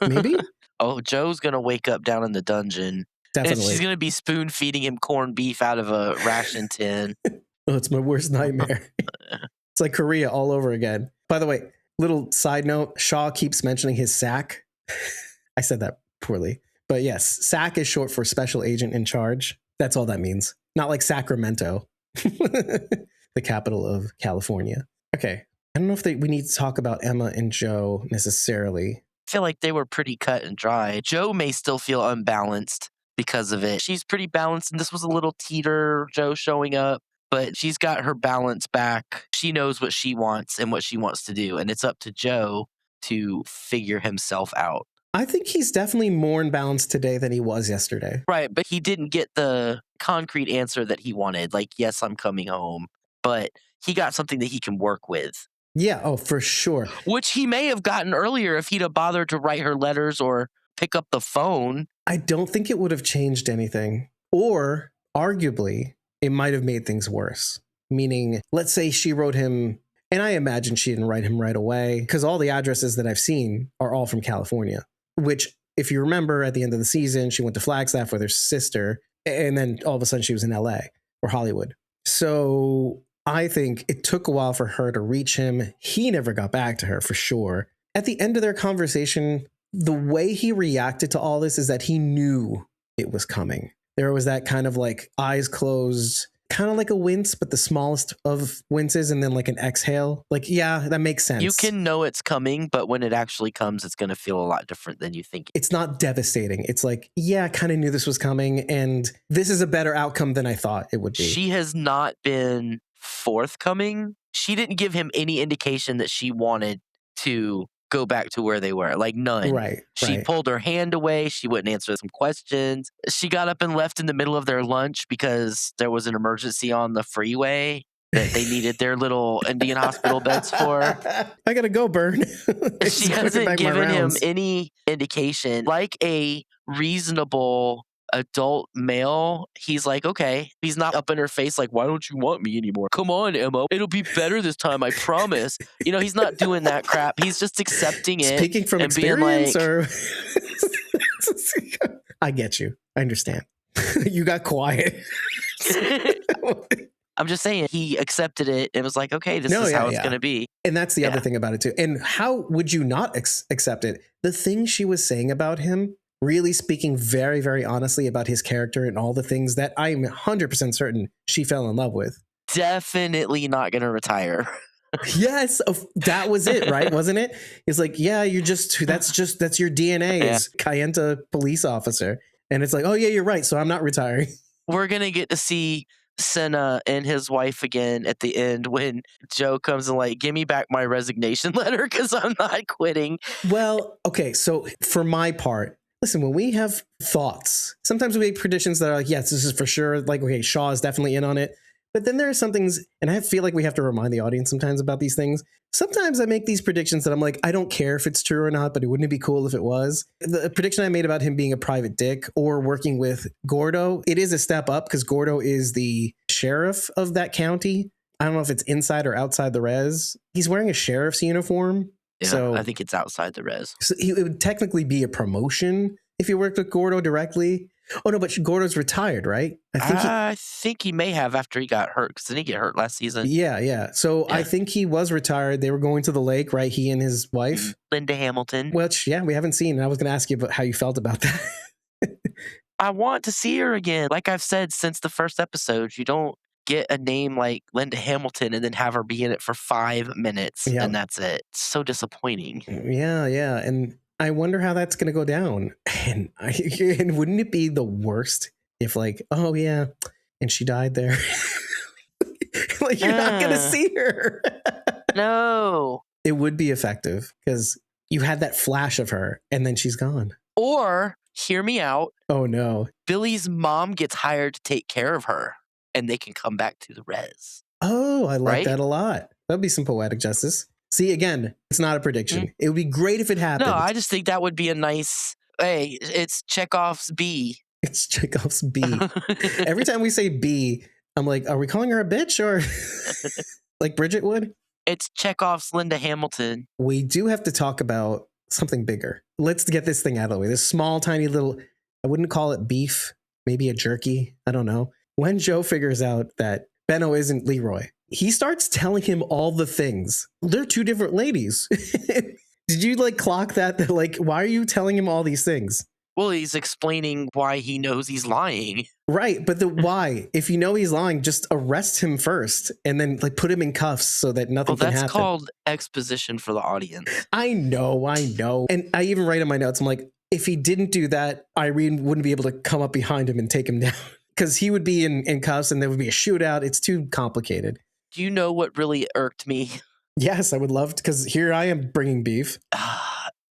Speaker 1: Maybe.
Speaker 3: Oh, Joe's going to wake up down in the dungeon.
Speaker 1: Definitely.
Speaker 3: And she's going to be spoon feeding him corned beef out of a ration tin.
Speaker 1: Oh, it's my worst nightmare. It's like Korea all over again. By the way, little side note, Shaw keeps mentioning his SAC. I said that poorly. But yes, SAC is short for Special Agent in Charge. That's all that means. Not like Sacramento, the capital of California. Okay. I don't know if we need to talk about Emma and Joe necessarily.
Speaker 3: I feel like they were pretty cut and dry. Joe may still feel unbalanced because of it. She's pretty balanced, and this was a little teeter, Joe showing up, but she's got her balance back. She knows what she wants and what she wants to do, and it's up to Joe to figure himself out.
Speaker 1: I think he's definitely more in balance today than he was yesterday.
Speaker 3: Right, but he didn't get the concrete answer that he wanted, like, yes, I'm coming home, but he got something that he can work with.
Speaker 1: Yeah, oh, for sure.
Speaker 3: Which he may have gotten earlier if he'd have bothered to write her letters or pick up the phone.
Speaker 1: I don't think it would have changed anything. Or, arguably, it might have made things worse. Meaning, let's say she wrote him, and I imagine she didn't write him right away, because all the addresses that I've seen are all from California. Which, if you remember, at the end of the season, she went to Flagstaff with her sister, and then all of a sudden she was in LA or Hollywood. So I think it took a while for her to reach him. He never got back to her, for sure. At the end of their conversation, the way he reacted to all this is that he knew it was coming. There was that kind of like eyes closed, kind of like a wince, but the smallest of winces, and then like an exhale. Like, yeah, that makes sense.
Speaker 3: You can know it's coming, but when it actually comes, it's going to feel a lot different than you think.
Speaker 1: It's not devastating. It's like, yeah, I kind of knew this was coming, and this is a better outcome than I thought it would be.
Speaker 3: She has not been forthcoming. She didn't give him any indication that she wanted to go back to where they were. Like none.
Speaker 1: Right.
Speaker 3: She pulled her hand away. She wouldn't answer some questions. She got up and left in the middle of their lunch because there was an emergency on the freeway that they needed their little Indian hospital beds for.
Speaker 1: I gotta go, Bern.
Speaker 3: She hasn't given him any indication. Like a reasonable adult male, he's like, okay. He's not up in her face like, why don't you want me anymore? Come on, Emma. It'll be better this time, I promise. You know, he's not doing that crap. He's just accepting it.
Speaker 1: Speaking from
Speaker 3: and
Speaker 1: experience,
Speaker 3: being
Speaker 1: or I get you. I understand. You got quiet.
Speaker 3: I'm just saying, he accepted it and was like, okay, this is how it's going to be.
Speaker 1: And that's the other thing about it too. And how would you not accept it? The thing she was saying about him, really speaking very, very honestly about his character and all the things that I'm 100% certain she fell in love with.
Speaker 3: Definitely not going to retire.
Speaker 1: Yes, that was it, right? Wasn't it? It's like, yeah, that's your DNA as Kayenta police officer. And it's like, oh yeah, you're right. So I'm not retiring.
Speaker 3: We're going to get to see Senna and his wife again at the end when Joe comes and like, give me back my resignation letter because I'm not quitting.
Speaker 1: Well, okay. So for my part, listen, when we have thoughts, sometimes we make predictions that are like, yes, this is for sure. Like, okay, Shaw is definitely in on it. But then there are some things, and I feel like we have to remind the audience sometimes about these things. Sometimes I make these predictions that I'm like, I don't care if it's true or not, but wouldn't it be cool if it was? The prediction I made about him being a private dick or working with Gordo, it is a step up because Gordo is the sheriff of that county. I don't know if it's inside or outside the res. He's wearing a sheriff's uniform.
Speaker 3: Yeah,
Speaker 1: so
Speaker 3: I think it's outside the res.
Speaker 1: So it would technically be a promotion if you worked with Gordo directly. Oh, no, but Gordo's retired, right?
Speaker 3: I think he may have after he got hurt, because didn't he get hurt last season?
Speaker 1: Yeah. So I think he was retired. They were going to the lake, right? He and his wife.
Speaker 3: Linda Hamilton.
Speaker 1: Which, we haven't seen. And I was going to ask you about how you felt about that.
Speaker 3: I want to see her again. Like I've said since the first episode, you don't get a name like Linda Hamilton and then have her be in it for 5 minutes, and that's it. It's so disappointing.
Speaker 1: Yeah. And I wonder how that's going to go down. And wouldn't it be the worst if like, oh yeah, and she died there. Like you're not going to see her.
Speaker 3: No.
Speaker 1: It would be effective because you had that flash of her and then she's gone.
Speaker 3: Or, hear me out.
Speaker 1: Oh no.
Speaker 3: Billy's mom gets hired to take care of her and they can come back to the res.
Speaker 1: Oh, I like that a lot. That'd be some poetic justice. See, again, it's not a prediction. Mm-hmm. It would be great if it happened.
Speaker 3: No, I just think that would be a nice, hey, it's Chekhov's B.
Speaker 1: It's Chekhov's B. Every time we say B, I'm like, are we calling her a bitch or like Bridget would?
Speaker 3: It's Chekhov's Linda Hamilton.
Speaker 1: We do have to talk about something bigger. Let's get this thing out of the way. This small, tiny little, I wouldn't call it beef, maybe a jerky. I don't know. When Joe figures out that Benno isn't Leroy, he starts telling him all the things. They're two different ladies. Did you like clock that? Like, why are you telling him all these things?
Speaker 3: Well, he's explaining why he knows he's lying.
Speaker 1: Right. But the why? If you know he's lying, just arrest him first and then like put him in cuffs so that nothing can happen.
Speaker 3: That's called exposition for the audience.
Speaker 1: I know. And I even write in my notes, I'm like, if he didn't do that, Irene wouldn't be able to come up behind him and take him down because he would be in cuffs and there would be a shootout. It's too complicated.
Speaker 3: Do you know what really irked me?
Speaker 1: Yes, I would love to, because here I am bringing beef.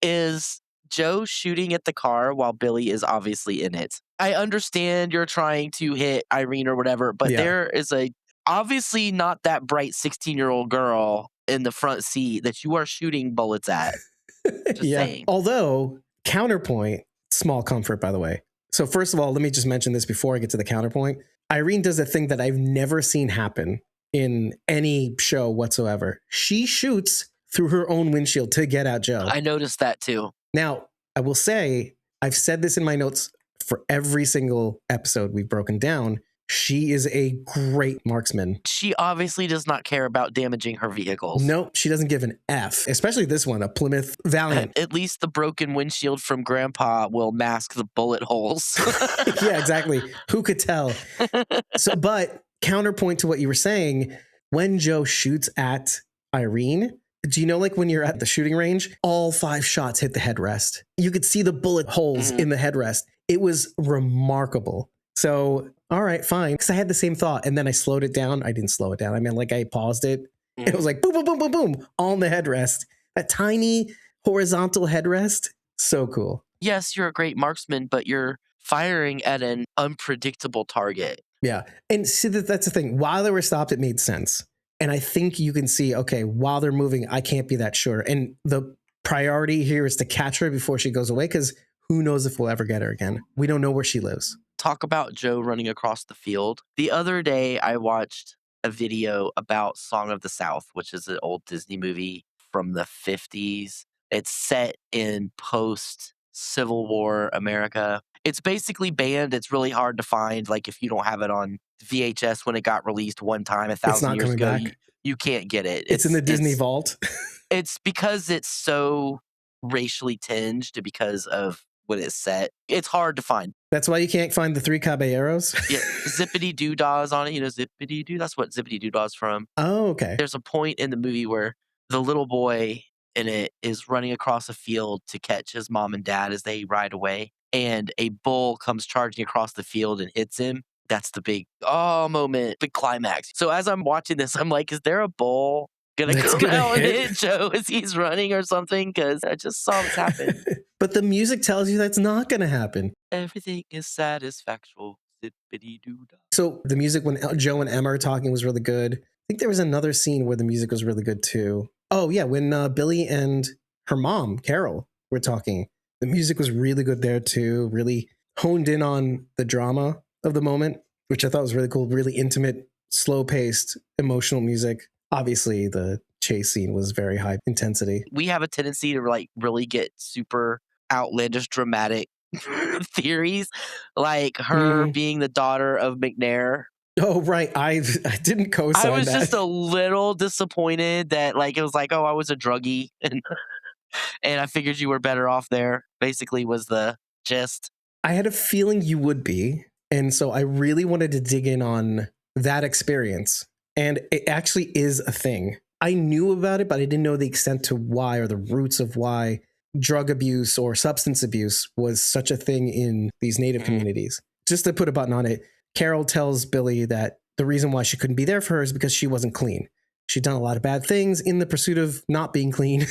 Speaker 3: Is Joe shooting at the car while Billy is obviously in it. I understand you're trying to hit Irene or whatever, but there is a obviously not that bright 16-year-old girl in the front seat that you are shooting bullets at. Just saying.
Speaker 1: Although, counterpoint, small comfort, by the way. So first of all, let me just mention this before I get to the counterpoint. Irene does a thing that I've never seen happen in any show whatsoever. She shoots through her own windshield to get at Joe.
Speaker 3: I noticed that too.
Speaker 1: Now, I will say, I've said this in my notes for every single episode we've broken down. She is a great marksman.
Speaker 3: She obviously does not care about damaging her vehicles.
Speaker 1: No, she doesn't give an F, especially this one, a Plymouth Valiant.
Speaker 3: At least the broken windshield from Grandpa will mask the bullet holes.
Speaker 1: Yeah, exactly. Who could tell? But counterpoint to what you were saying, when Joe shoots at Irene, do you know, like when you're at the shooting range, all 5 shots hit the headrest. You could see the bullet holes in the headrest. It was remarkable. So all right, fine. Because I had the same thought. And then I slowed it down. I didn't slow it down. I mean, like I paused it. And it was like boom, boom, boom, boom, boom, all in the headrest. That tiny horizontal headrest. So cool.
Speaker 3: Yes, you're a great marksman, but you're firing at an unpredictable target.
Speaker 1: Yeah. And see, that's the thing. While they were stopped, it made sense. And I think you can see, okay, while they're moving, I can't be that sure. And the priority here is to catch her before she goes away, because who knows if we'll ever get her again. We don't know where she lives.
Speaker 3: Talk about Joe running across the field. The other day, I watched a video about Song of the South, which is an old Disney movie from the 50s. It's set in post-Civil War America. It's basically banned. It's really hard to find. Like, if you don't have it on VHS when it got released one time 1,000 years ago, you can't get it.
Speaker 1: It's in the Disney vault.
Speaker 3: It's because it's so racially tinged because of when it's set. It's hard to find.
Speaker 1: That's why you can't find the Three Caballeros?
Speaker 3: Yeah, Zippity Doo-Dah's on it. You know, Zippity Doo? That's what Zippity Doo-Dah's from.
Speaker 1: Oh, okay.
Speaker 3: There's a point in the movie where the little boy in it is running across a field to catch his mom and dad as they ride away. And a bull comes charging across the field and hits him. That's the big moment, big climax. So as I'm watching this, I'm like, is there a bull gonna come out and hit Joe as he's running or something? Because I just saw this happen.
Speaker 1: But the music tells you that's not going to happen.
Speaker 3: Everything is satisfactual. Zippity-doo-dah.
Speaker 1: So the music when Joe and Emma are talking was really good. I think there was another scene where the music was really good too. Oh yeah, when Billy and her mom, Carol, were talking. The music was really good there too. Really honed in on the drama of the moment, which I thought was really cool. Really intimate, slow-paced, emotional music. Obviously, the chase scene was very high intensity.
Speaker 3: We have a tendency to like really get super outlandish, dramatic theories, like her being the daughter of McNair.
Speaker 1: Oh, right. I didn't co-sign that.
Speaker 3: I was just a little disappointed that like it was like, oh, I was a druggie and I figured you were better off there, basically was the gist.
Speaker 1: I had a feeling you would be. And so I really wanted to dig in on that experience. And it actually is a thing. I knew about it, but I didn't know the extent to why or the roots of why drug abuse or substance abuse was such a thing in these Native communities. Just to put a button on it, Carol tells Billy that the reason why she couldn't be there for her is because she wasn't clean. She'd done a lot of bad things in the pursuit of not being clean.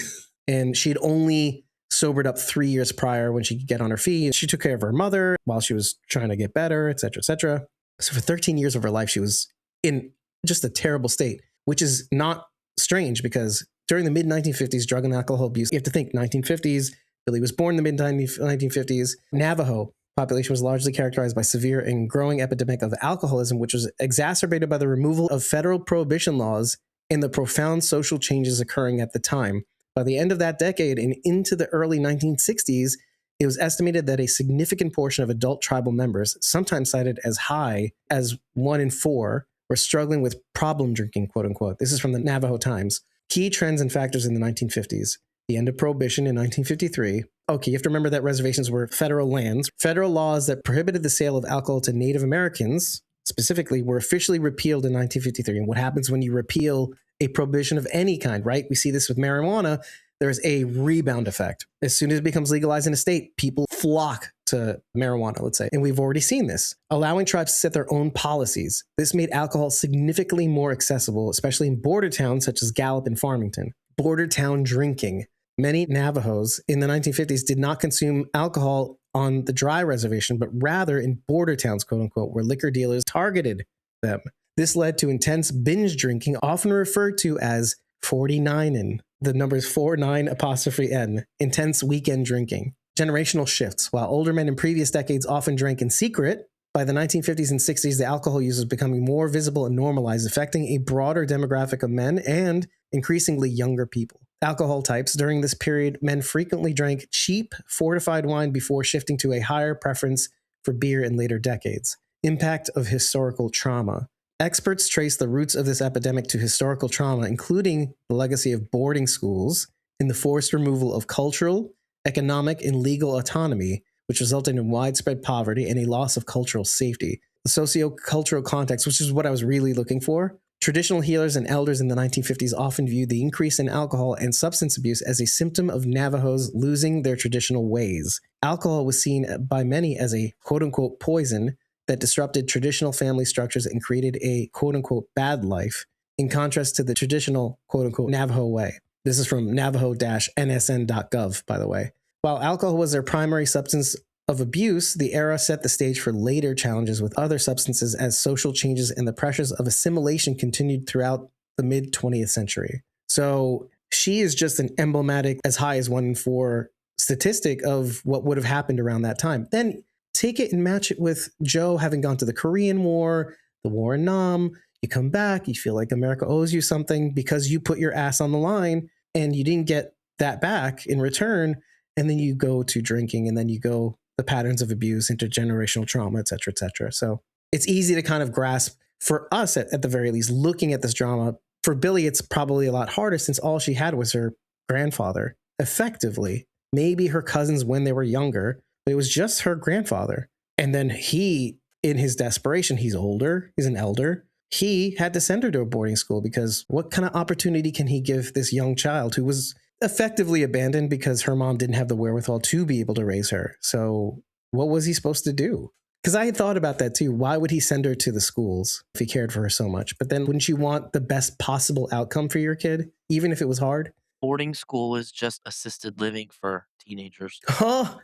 Speaker 1: And she'd only sobered up 3 years prior when she could get on her feet. She took care of her mother while she was trying to get better, et cetera, et cetera. So for 13 years of her life, she was in just a terrible state, which is not strange because during the mid-1950s, drug and alcohol abuse, you have to think 1950s, Billy was born in the mid-1950s. Navajo population was largely characterized by severe and growing epidemic of alcoholism, which was exacerbated by the removal of federal prohibition laws and the profound social changes occurring at the time. By the end of that decade and into the early 1960s, it was estimated that a significant portion of adult tribal members, sometimes cited as high as 1 in 4, were struggling with problem drinking, quote unquote. This is from the Navajo Times. Key trends and factors in the 1950s. The end of Prohibition in 1953. Okay, you have to remember that reservations were federal lands. Federal laws that prohibited the sale of alcohol to Native Americans, specifically, were officially repealed in 1953. And what happens when you repeal a prohibition of any kind, right? We see this with marijuana. There's a rebound effect. As soon as it becomes legalized in a state, people flock to marijuana, let's say. And we've already seen this. Allowing tribes to set their own policies. This made alcohol significantly more accessible, especially in border towns such as Gallup and Farmington. Border town drinking. Many Navajos in the 1950s did not consume alcohol on the dry reservation, but rather in border towns, quote unquote, where liquor dealers targeted them. This led to intense binge drinking, often referred to as 49ing. The numbers 49'N, intense weekend drinking. Generational shifts. While older men in previous decades often drank in secret, by the 1950s and 60s, the alcohol use was becoming more visible and normalized, affecting a broader demographic of men and increasingly younger people. Alcohol types. During this period, men frequently drank cheap, fortified wine before shifting to a higher preference for beer in later decades. Impact of historical trauma. Experts trace the roots of this epidemic to historical trauma, including the legacy of boarding schools and the forced removal of cultural, economic, and legal autonomy, which resulted in widespread poverty and a loss of cultural safety. The socio-cultural context, which is what I was really looking for. Traditional healers and elders in the 1950s often viewed the increase in alcohol and substance abuse as a symptom of Navajos losing their traditional ways. Alcohol was seen by many as a quote-unquote poison that disrupted traditional family structures and created a quote-unquote bad life, in contrast to the traditional quote-unquote Navajo way. This is from navajo-nsn.gov, by the way. While alcohol was their primary substance of abuse, the era set the stage for later challenges with other substances as social changes and the pressures of assimilation continued throughout the mid-20th century. So she is just an emblematic, as high as 1 in 4 statistic of what would have happened around that time. Then take it and match it with Joe having gone to the Korean War, the war in Nam. You come back, you feel like America owes you something because you put your ass on the line and you didn't get that back in return. And then you go to drinking, and then you go the patterns of abuse, intergenerational trauma, et cetera, et cetera. So it's easy to kind of grasp for us at the very least, looking at this drama. For Billy, it's probably a lot harder since all she had was her grandfather, effectively. Maybe her cousins when they were younger, but it was just her grandfather. And then he, in his desperation, he's older, he's an elder. He had to send her to a boarding school because what kind of opportunity can he give this young child who was effectively abandoned because her mom didn't have the wherewithal to be able to raise her? So what was he supposed to do? Because I had thought about that too. Why would he send her to the schools if he cared for her so much? But then wouldn't you want the best possible outcome for your kid, even if it was hard?
Speaker 3: Boarding school is just assisted living for teenagers.
Speaker 1: Oh,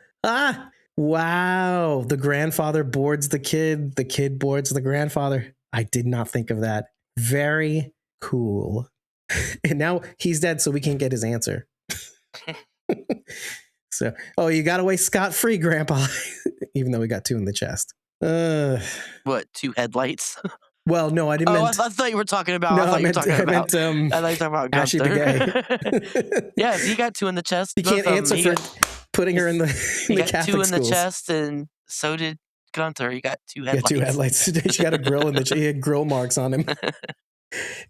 Speaker 1: wow. The grandfather boards the kid boards the grandfather. I did not think of that. Very cool. And now he's dead, so we can't get his answer. So, oh, you got away scot-free, Grandpa, even though we got 2 in the chest.
Speaker 3: What, 2 headlights?
Speaker 1: Well, no, I didn't.
Speaker 3: I thought you were talking about.
Speaker 1: No,
Speaker 3: I thought you were talking about.
Speaker 1: I thought you were talking about Ashy
Speaker 3: Gunther. Yeah, he got 2 in the chest.
Speaker 1: He can't answer for putting her in the
Speaker 3: he got
Speaker 1: Catholic
Speaker 3: 2 in
Speaker 1: schools.
Speaker 3: the chest, and so did Gunther. He got 2 headlights.
Speaker 1: Yeah, 2 headlights. She got a grill he had grill marks on him.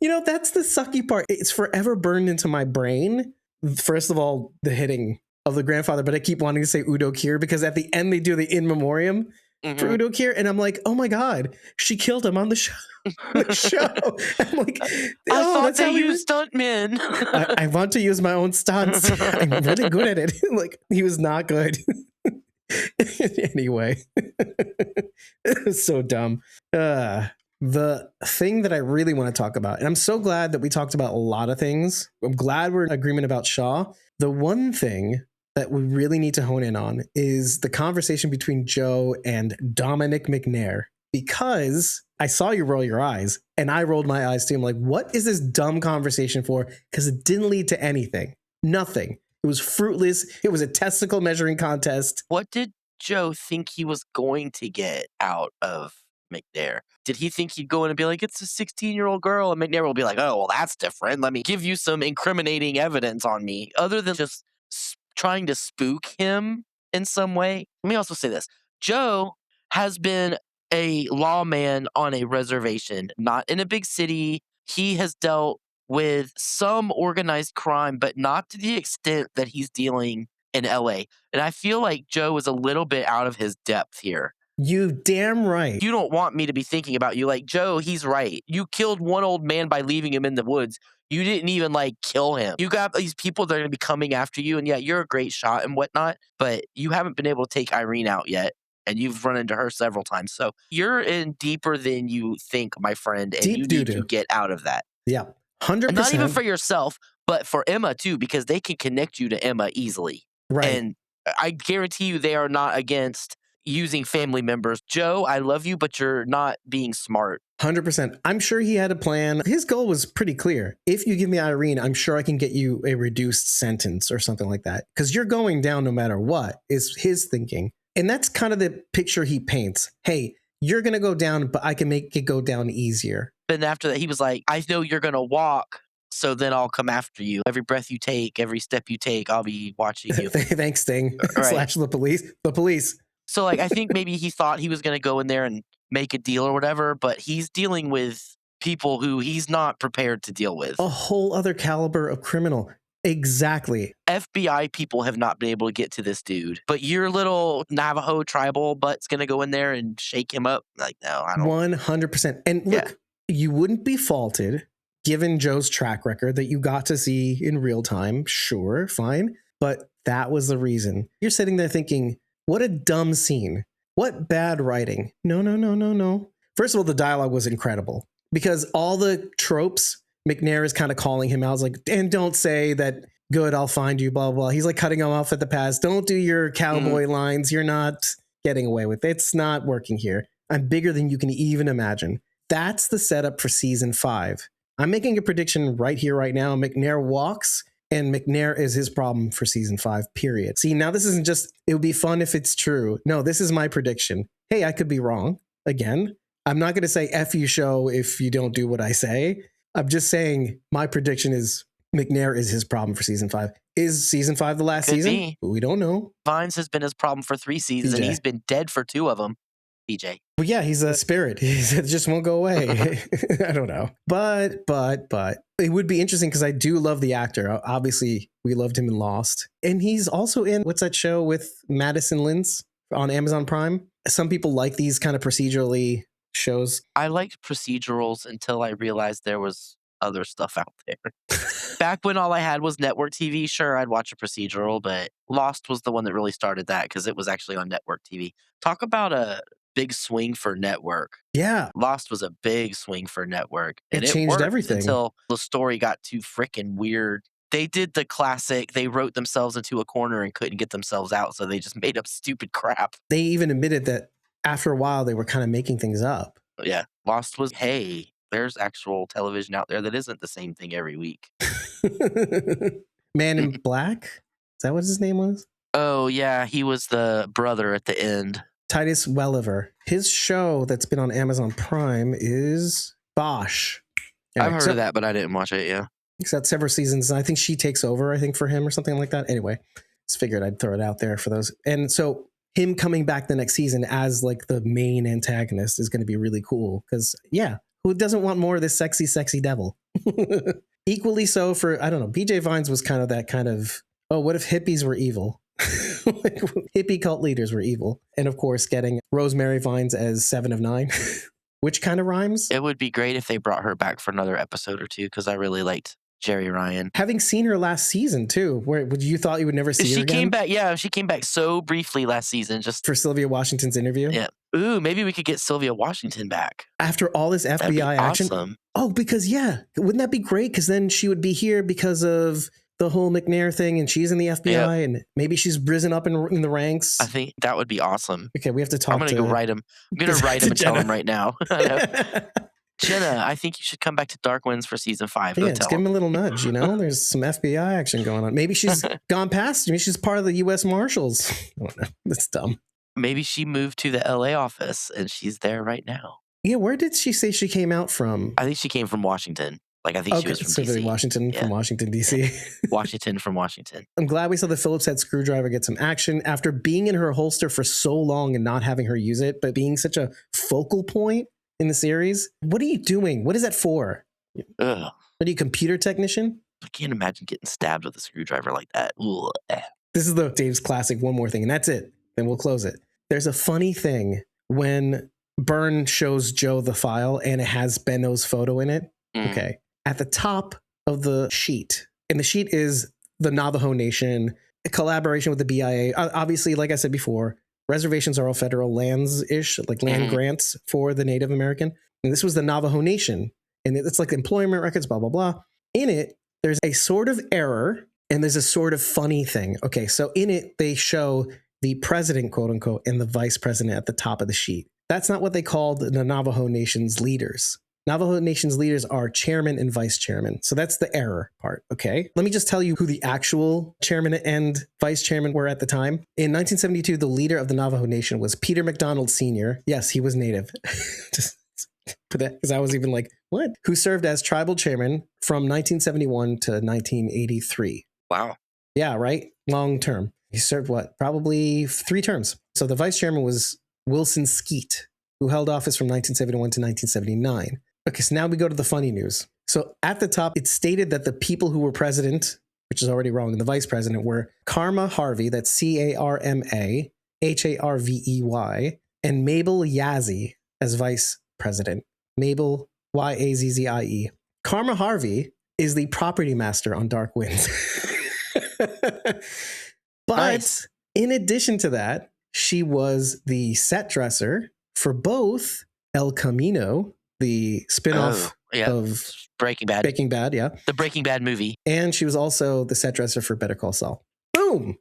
Speaker 1: You know, that's the sucky part. It's forever burned into my brain. First of all, the hitting of the grandfather, but I keep wanting to say Udo Kier because at the end they do the in memoriam for Udo Kier, and I'm like, oh my God, she killed him on the show. I'm like,
Speaker 3: I thought they used stuntmen.
Speaker 1: I want to use my own stunts. I'm really good at it. Like, he was not good. Anyway, it was so dumb. The thing that I really want to talk about, and I'm so glad that we talked about a lot of things. I'm glad we're in agreement about Shaw. The one thing that we really need to hone in on is the conversation between Joe and Dominic McNair, because I saw you roll your eyes and I rolled my eyes too. I'm like, what is this dumb conversation for? Because it didn't lead to anything. Nothing. It was fruitless. It was a testicle measuring contest.
Speaker 3: What did Joe think he was going to get out of McNair? Did he think he'd go in and be like, it's a 16-year-old girl? And McNair will be like, oh, well, that's different. Let me give you some incriminating evidence on me. Other than just trying to spook him in some way. Let me also say this. Joe has been a lawman on a reservation, not in a big city. He has dealt with some organized crime, but not to the extent that he's dealing in LA. And I feel like Joe is a little bit out of his depth here.
Speaker 1: You damn right.
Speaker 3: You don't want me to be thinking about you like, Joe, he's right. You killed one old man by leaving him in the woods. You didn't even kill him. You got these people that are going to be coming after you. And yeah, you're a great shot and whatnot, but you haven't been able to take Irene out yet. And you've run into her several times. So you're in deeper than you think, my friend. And you need to get out of that.
Speaker 1: Yeah, 100%.
Speaker 3: And not even for yourself, but for Emma too, because they can connect you to Emma easily.
Speaker 1: Right.
Speaker 3: And I guarantee you they are not against using family members. Joe, I love you, but you're not being smart.
Speaker 1: 100%. I'm sure he had a plan. His goal was pretty clear. If you give me Irene, I'm sure I can get you a reduced sentence or something like that. Because you're going down no matter what, is his thinking. And that's kind of the picture he paints. Hey, you're going to go down, but I can make it go down easier.
Speaker 3: Then after that, he was like, I know you're going to walk, so then I'll come after you. Every breath you take, every step you take, I'll be watching you.
Speaker 1: Thanks, Sting.
Speaker 3: Right.
Speaker 1: / the police. The police.
Speaker 3: So I think maybe he thought he was going to go in there and make a deal or whatever, but he's dealing with people who he's not prepared to deal with.
Speaker 1: A whole other caliber of criminal. Exactly.
Speaker 3: FBI people have not been able to get to this dude, but your little Navajo tribal butt's going to go in there and shake him up. Like, no, I don't.
Speaker 1: 100%. And look, you wouldn't be faulted given Joe's track record that you got to see in real time. Sure, fine. But that was the reason. You're sitting there thinking, what a dumb scene. What bad writing? No. First of all, the dialogue was incredible because all the tropes, McNair is kind of calling him out. I was like, and don't say that, good, I'll find you, blah, blah. He's like cutting him off at the pass. Don't do your cowboy lines. You're not getting away with it. It's not working here. I'm bigger than you can even imagine. That's the setup for season 5. I'm making a prediction right here, right now. McNair walks, and McNair is his problem for season 5, period. See, now this isn't just, it would be fun if it's true. No, this is my prediction. Hey, I could be wrong. Again, I'm not going to say F you show if you don't do what I say. I'm just saying my prediction is McNair is his problem for season 5. Is season 5 the last season?
Speaker 3: Be.
Speaker 1: We don't know.
Speaker 3: Vines has been his problem for 3 seasons, and he's been dead for 2 of them. BJ.
Speaker 1: Well, yeah, he's a spirit. He just won't go away. I don't know. But it would be interesting because I do love the actor. Obviously, we loved him in Lost. And he's also in, what's that show with Madison Lintz on Amazon Prime? Some people like these kind of procedurally shows.
Speaker 3: I liked procedurals until I realized there was other stuff out there. Back when all I had was network TV, sure, I'd watch a procedural, but Lost was the one that really started that because it was actually on network TV. Talk about a big swing for network.
Speaker 1: Yeah.
Speaker 3: Lost was a big swing for network.
Speaker 1: And it changed everything.
Speaker 3: Until the story got too freaking weird. They did the classic, they wrote themselves into a corner and couldn't get themselves out, so they just made up stupid crap.
Speaker 1: They even admitted that after a while, they were kind of making things up.
Speaker 3: Yeah. Lost was, hey, there's actual television out there that isn't the same thing every week.
Speaker 1: Man in Black? Is that what his name was?
Speaker 3: Oh, yeah. He was the brother at the end.
Speaker 1: Titus Welliver. His show that's been on Amazon Prime is Bosch.
Speaker 3: I've heard of that, but I didn't watch it, yeah.
Speaker 1: It's got several seasons. I think she takes over, I think, for him or something like that. Anyway, just figured I'd throw it out there for those. And so him coming back the next season as like the main antagonist is going to be really cool because, yeah, who doesn't want more of this sexy, sexy devil? Equally so for, I don't know, BJ Vines was kind of that kind of, oh, what if hippies were evil? Like, hippie cult leaders were evil. And of course, getting Rosemary Vines as 7 of 9, which kind of rhymes.
Speaker 3: It would be great if they brought her back for another episode or 2 because I really liked Jerry Ryan.
Speaker 1: Having seen her last season too, where you thought you would never see her again?
Speaker 3: She came back, yeah, she came back so briefly last season. Just
Speaker 1: for Sylvia Washington's interview?
Speaker 3: Yeah. Ooh, maybe we could get Sylvia Washington back.
Speaker 1: After all this FBI action?
Speaker 3: Awesome.
Speaker 1: Oh, because yeah, wouldn't that be great? Because then she would be here because of the whole McNair thing and she's in the FBI and maybe she's risen up in the ranks.
Speaker 3: I think that would be awesome.
Speaker 1: Okay, we have to talk.
Speaker 3: I'm going to go write him. I'm going to write him and tell him right now. Jenna, I think you should come back to Dark Winds for season 5.
Speaker 1: Yeah, just give him a little nudge, you know? There's some FBI action going on. Maybe she's gone past. Maybe she's part of the U.S. Marshals. I don't know. That's dumb.
Speaker 3: Maybe she moved to the L.A. office and she's there right now.
Speaker 1: Yeah, where did she say she came out from?
Speaker 3: I think she came from Washington. Like, I think she was from D.C.
Speaker 1: Washington from Washington, D.C.
Speaker 3: Washington from Washington.
Speaker 1: I'm glad we saw the Phillips head screwdriver get some action after being in her holster for so long and not having her use it, but being such a focal point in the series. What are you doing? What is that for?
Speaker 3: Ugh.
Speaker 1: Are you a computer technician?
Speaker 3: I can't imagine getting stabbed with a screwdriver like that. Ugh.
Speaker 1: This is the Dave's classic one more thing, and that's it. Then we'll close it. There's a funny thing when Byrne shows Joe the file and it has Benno's photo in it. Okay. At the top of the sheet, and the sheet is the Navajo Nation, a collaboration with the BIA. Obviously, like I said before, reservations are all federal lands-ish, like land grants for the Native American. And this was the Navajo Nation. And it's like employment records, blah, blah, blah. In it, there's a sort of error and there's a sort of funny thing. Okay, so in it, they show the president, quote unquote, and the vice president at the top of the sheet. That's not what they called the Navajo Nation's leaders. Navajo Nation's leaders are chairman and vice chairman. So that's the error part, okay? Let me just tell you who the actual chairman and vice chairman were at the time. In 1972, the leader of the Navajo Nation was Peter McDonald Sr. Yes, he was Native. Just put that, because I was even like, what? Who served as tribal chairman from 1971 to 1983.
Speaker 3: Wow.
Speaker 1: Yeah, right? Long term. He served what? Probably 3 terms. So the vice chairman was Wilson Skeet, who held office from 1971 to 1979. Okay, so now we go to the funny news. So at the top, it stated that the people who were president, which is already wrong, and the vice president were Karma Harvey, that's C-A-R-M-A, H-A-R-V-E-Y, and Mabel Yazzie as vice president. Mabel, Y-A-Z-Z-I-E. Karma Harvey is the property master on Dark Winds. But in addition to that, she was the set dresser for both El Camino, the spinoff of
Speaker 3: Breaking Bad.
Speaker 1: Breaking Bad, yeah.
Speaker 3: The Breaking Bad movie.
Speaker 1: And she was also the set dresser for Better Call Saul. Boom!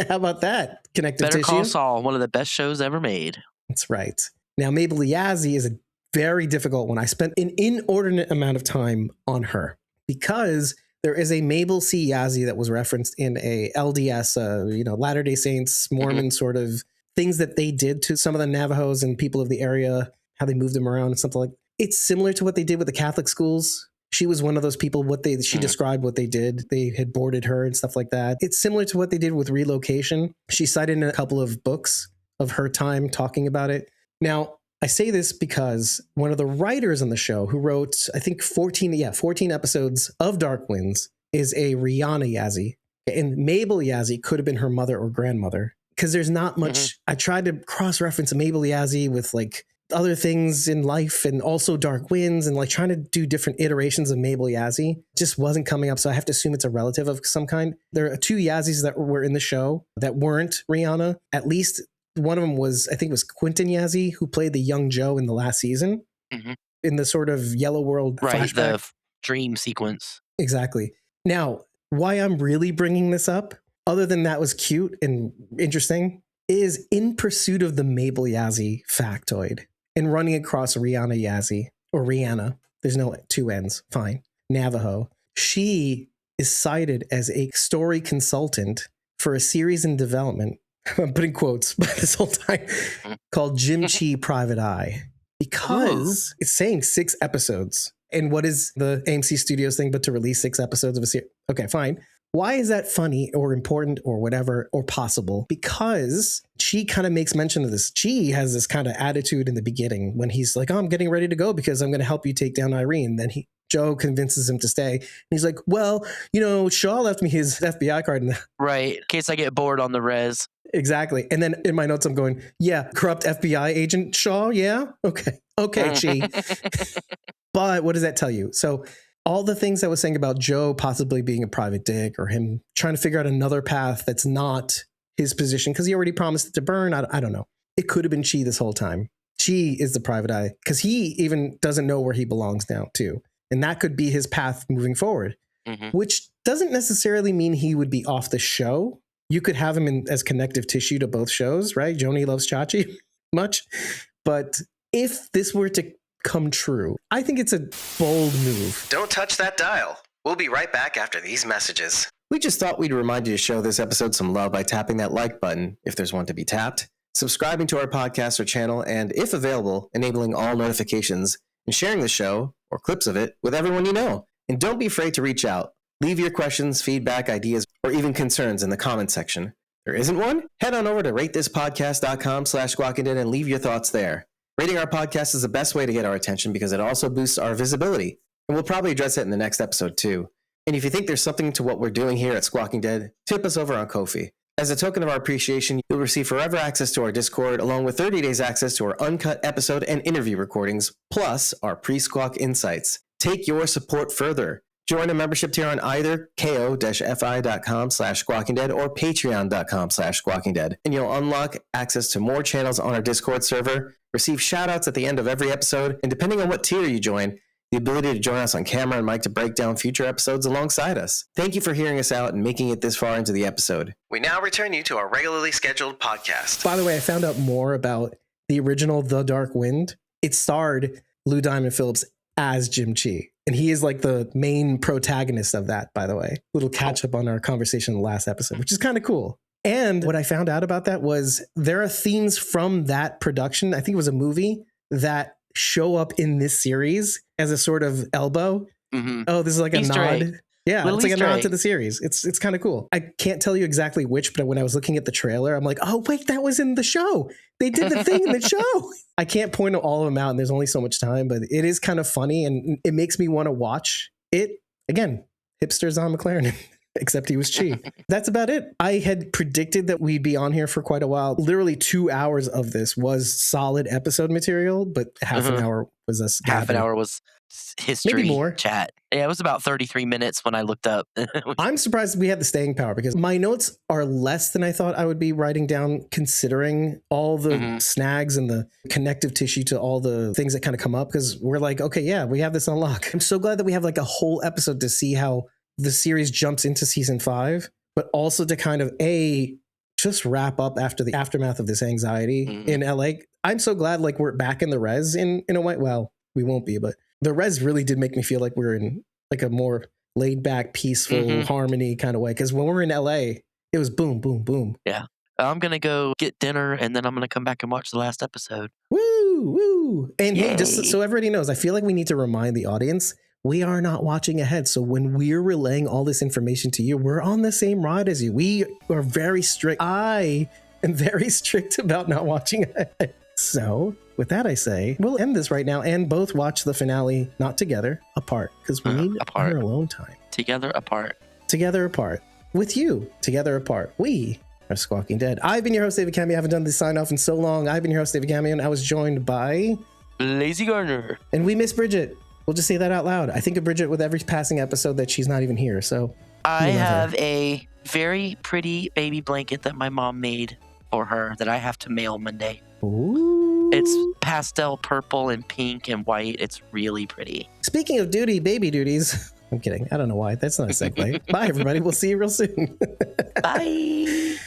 Speaker 1: How about that? Connective
Speaker 3: Better
Speaker 1: tissue.
Speaker 3: Call Saul, one of the best shows ever made.
Speaker 1: That's right. Now, Mabel Yazzie is a very difficult one. I spent an inordinate amount of time on her because there is a Mabel C. Yazzie that was referenced in a LDS, Latter-day Saints, Mormon sort of things that they did to some of the Navajos and people of the area, how they moved them around and something like that. It's similar to what they did with the Catholic schools. She was one of those people, she described what they did. They had boarded her and stuff like that. It's similar to what they did with relocation. She cited in a couple of books of her time talking about it. Now, I say this because one of the writers on the show who wrote, I think 14 episodes of Dark Winds is a Rihanna Yazzie. And Mabel Yazzie could have been her mother or grandmother because there's not much. I tried to cross-reference Mabel Yazzie with like other things in life and also Dark Winds and like trying to do different iterations of Mabel Yazzie. Just wasn't coming up. So I have to assume it's a relative of some kind. There are 2 Yazzies that were in the show that weren't Rihanna. At least one of them was, I think it was Quentin Yazzie, who played the young Joe in the last season in the sort of Yellow World flashback.
Speaker 3: The dream sequence.
Speaker 1: Exactly. Now, why I'm really bringing this up, other than that was cute and interesting, is in pursuit of the Mabel Yazzie factoid and running across Rihanna Yazzie, or Rihanna, there's no 2 N's, fine, Navajo. She is cited as a story consultant for a series in development, I'm putting quotes by this whole time, called Jim Chee Private Eye, because it's saying 6 episodes. And what is the AMC Studios thing but to release 6 episodes of a series? Okay, fine. Why is that funny or important or whatever or possible? Because Chee kind of makes mention of this. Chee has this kind of attitude in the beginning when he's like, oh, I'm getting ready to go because I'm going to help you take down Irene. Then Joe convinces him to stay. And he's like, well, Shaw left me his FBI card.
Speaker 3: Right. In case I get bored on the res.
Speaker 1: Exactly. And then in my notes, I'm going, yeah, corrupt FBI agent Shaw. Yeah. Okay, Chee. But what does that tell you? So all the things I was saying about Joe possibly being a private dick or him trying to figure out another path that's not his position because he already promised it to Bern. I don't know. It could have been Chee this whole time. Chee is the private eye because he even doesn't know where he belongs now too. And that could be his path moving forward, which doesn't necessarily mean he would be off the show. You could have him as connective tissue to both shows, right? Joni loves Chachi much. But if this were to come true, I think it's a bold move. Don't touch that dial. We'll be right back after these messages. We just thought we'd remind you to show this episode some love by tapping that like button, if there's one to be tapped, subscribing to our podcast or channel, and if available, enabling all notifications, and sharing the show, or clips of it, with everyone you know. And don't be afraid to reach out. Leave your questions, feedback, ideas, or even concerns in the comment section. There isn't one? Head on over to ratethispodcast.com/squawkingdead and leave your thoughts there. Rating our podcast is the best way to get our attention because it also boosts our visibility. And we'll probably address it in the next episode too. And if you think there's something to what we're doing here at Squawking Dead, tip us over on Ko-fi. As a token of our appreciation, you'll receive forever access to our Discord, along with 30 days access to our uncut episode and interview recordings, plus our pre-squawk insights. Take your support further. Join a membership tier on either ko-fi.com/squawkingdead or patreon.com/squawkingdead, and you'll unlock access to more channels on our Discord server, receive shoutouts at the end of every episode, and depending on what tier you join, the ability to join us on camera and mic to break down future episodes alongside us. Thank you for hearing us out and making it this far into the episode. We now return you to our regularly scheduled podcast. By the way, I found out more about the original The Dark Wind. It starred Lou Diamond Phillips as Jim Chee. And he is like the main protagonist of that, by the way. Little catch up on our conversation in the last episode, which is kind of cool. And what I found out about that was there are themes from that production. I think it was a movie that show up in this series as a sort of elbow. Oh, this is like
Speaker 3: Easter
Speaker 1: a nod.
Speaker 3: egg.
Speaker 1: Yeah,
Speaker 3: Little
Speaker 1: it's like
Speaker 3: Easter
Speaker 1: a nod
Speaker 3: egg.
Speaker 1: to the series. It's kind of cool. I can't tell you exactly which, but when I was looking at the trailer, I'm like, oh, wait, that was in the show. They did the thing in the show. I can't point all of them out, and there's only so much time, but it is kind of funny, and it makes me want to watch it. Again, hipster Zahn McLaren, except he was Chee. That's about it. I had predicted that we'd be on here for quite a while. Literally 2 hours of this was solid episode material, but half an hour was us.
Speaker 3: Half an
Speaker 1: gabbing.
Speaker 3: hour was history
Speaker 1: Maybe more.
Speaker 3: chat. Yeah, it was about 33 minutes when I looked up.
Speaker 1: I'm surprised we had the staying power because my notes are less than I thought I would be writing down, considering all the snags and the connective tissue to all the things that kind of come up. Because we're like, okay, yeah, we have this on lock. I'm so glad that we have like a whole episode to see how the series jumps into season 5, but also to kind of just wrap up after the aftermath of this anxiety in LA. I'm so glad like we're back in the res in a way. Well, we won't be, but the res really did make me feel like we're in like a more laid back, peaceful harmony kind of way. Because when we were in LA, it was boom, boom, boom.
Speaker 3: Yeah. I'm going to go get dinner and then I'm going to come back and watch the last episode.
Speaker 1: Woo, woo. And hey,
Speaker 3: Yay.
Speaker 1: just so everybody knows, I feel like we need to remind the audience, we are not watching ahead. So when we're relaying all this information to you, we're on the same ride as you. We are very strict. I am very strict about not watching ahead. So with that, I say we'll end this right now and both watch the finale, not together, apart, because we need our alone time.
Speaker 3: Together, apart.
Speaker 1: Together, apart. With you, together, apart. We are Squawking Dead. I've been your host, David Cameo. I haven't done this sign off in so long. I've been your host, David Cameo, and I was joined by
Speaker 3: Lazy Gardener.
Speaker 1: And we miss Bridget. We'll just say that out loud. I think of Bridget with every passing episode that she's not even here. So
Speaker 3: I have a very pretty baby blanket that my mom made for her that I have to mail Monday.
Speaker 1: Ooh.
Speaker 3: It's pastel purple and pink and white. It's really pretty.
Speaker 1: Speaking of baby duties. I'm kidding. I don't know why. That's not a segue. Bye, everybody. We'll see you real soon.
Speaker 3: Bye.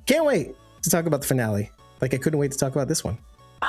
Speaker 1: Can't wait to talk about the finale. Like I couldn't wait to talk about this one.
Speaker 3: Bye.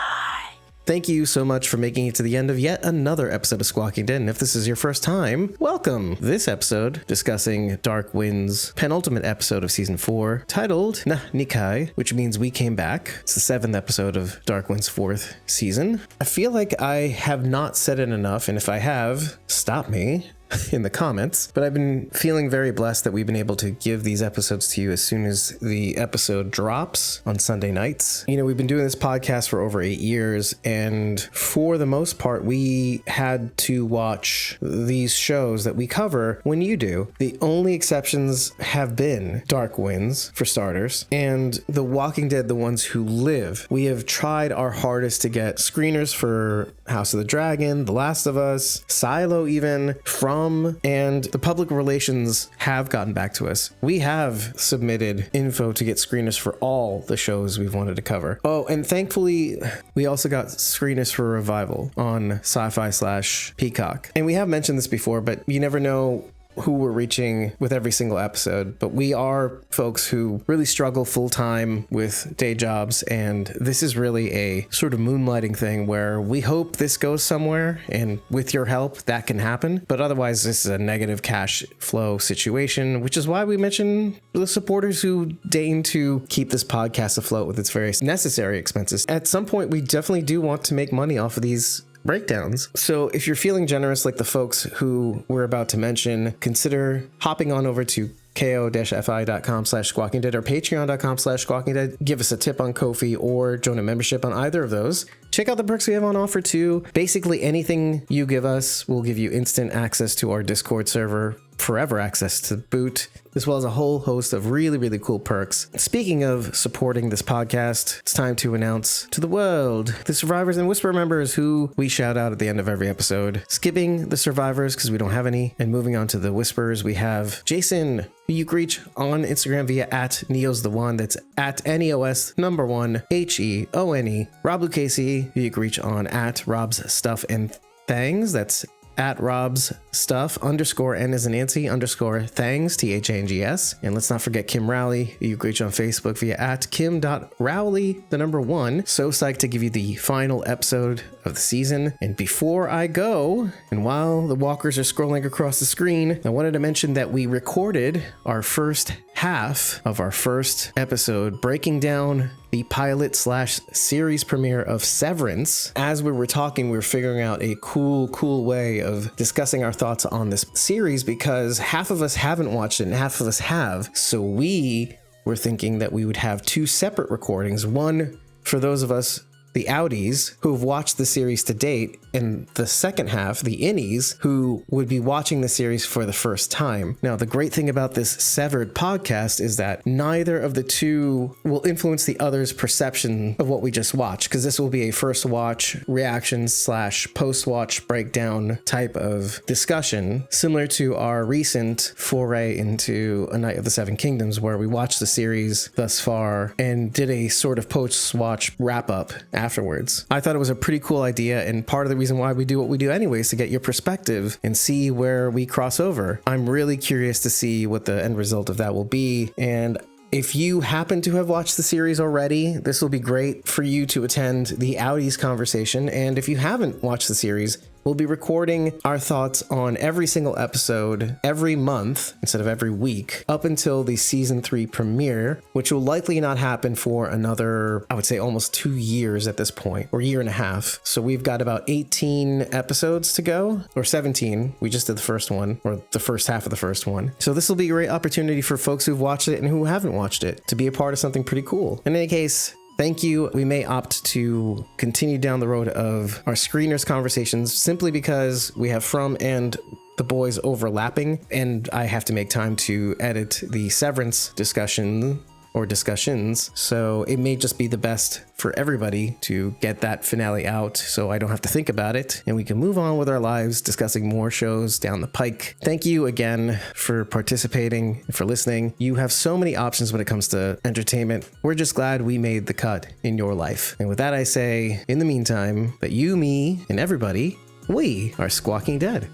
Speaker 1: Thank you so much for making it to the end of yet another episode of Squawking Dead. And if this is your first time, welcome. This episode discussing Dark Wind's penultimate episode of season 4, titled Nániikai, which means we came back. It's the 7th episode of Dark Wind's 4th season. I feel like I have not said it enough, and if I have, stop me in the comments, but I've been feeling very blessed that we've been able to give these episodes to you as soon as the episode drops on Sunday nights. You know, we've been doing this podcast for over 8 years, and for the most part, we had to watch these shows that we cover when you do. The only exceptions have been Dark Winds, for starters, and The Walking Dead, The Ones Who Live. We have tried our hardest to get screeners for House of the Dragon, The Last of Us, Silo even, and the public relations have gotten back to us. We have submitted info to get screeners for all the shows we've wanted to cover. Oh, and thankfully, we also got screeners for Revival on Sci-Fi/Peacock. And we have mentioned this before, but you never know who we're reaching with every single episode, but we are folks who really struggle full-time with day jobs, and this is really a sort of moonlighting thing where we hope this goes somewhere, and with your help that can happen, but otherwise this is a negative cash flow situation, which is why we mention the supporters who deign to keep this podcast afloat with its various necessary expenses. At some point, we definitely do want to make money off of these breakdowns. So if you're feeling generous like the folks who we're about to mention, consider hopping on over to ko-fi.com/squawkingdead or patreon.com/squawkingdead. Give us a tip on Ko-fi or join a membership on either of those. Check out the perks we have on offer too. Basically anything you give us will give you instant access to our Discord server, forever access to boot, as well as a whole host of really, really cool perks. Speaking of supporting this podcast, it's time to announce to the world the Survivors and Whisper members who we shout out at the end of every episode. Skipping the Survivors because we don't have any, and moving on to the Whispers, we have Jason, who you can reach on Instagram via @NeosTheOne. That's @NEOS1 HEONE. Rob Lucchese, who you can reach on @RobsStuffAndThangs. That's @RobsStuff_N as in Nancy _Thangs THANGS. And let's not forget Kim Rowley, who you can reach on Facebook via @Kim.Rowley1. So psyched to give you the final episode of the season. And before I go, and while the walkers are scrolling across the screen, I wanted to mention that we recorded our first half of our first episode, breaking down the pilot/series premiere of Severance. As we were talking, we were figuring out a cool way of discussing our thoughts on this series because half of us haven't watched it and half of us have. So we were thinking that we would have 2 separate recordings, one for those of us the outies who have watched the series to date, and the second half, the innies, who would be watching the series for the first time. Now, the great thing about this severed podcast is that neither of the two will influence the other's perception of what we just watched, because this will be a first watch reaction / post-watch breakdown type of discussion, similar to our recent foray into A Night of the Seven Kingdoms, where we watched the series thus far and did a sort of post-watch wrap-up afterwards. I thought it was a pretty cool idea, and part of the reason why we do what we do anyways, to get your perspective and see where we cross over. I'm really curious to see what the end result of that will be, and if you happen to have watched the series already, this will be great for you to attend the Outies conversation. And if you haven't watched the series, we'll be recording our thoughts on every single episode every month instead of every week up until the season 3 premiere, which will likely not happen for another, I would say, almost 2 years at this point, or year and a half. So we've got about 18 episodes to go, or 17. We just did the first one, or the first half of the first one. So this will be a great opportunity for folks who've watched it and who haven't watched it to be a part of something pretty cool. In any case, thank you. We may opt to continue down the road of our screeners conversations simply because we have From and the boys overlapping, and I have to make time to edit the Severance discussion or discussions. So it may just be the best for everybody to get that finale out so I don't have to think about it and we can move on with our lives discussing more shows down the pike. Thank you again for participating, for listening. You have so many options when it comes to entertainment. We're just glad we made the cut in your life. And with that, I say, in the meantime, that you, me, and everybody, we are Squawking Dead.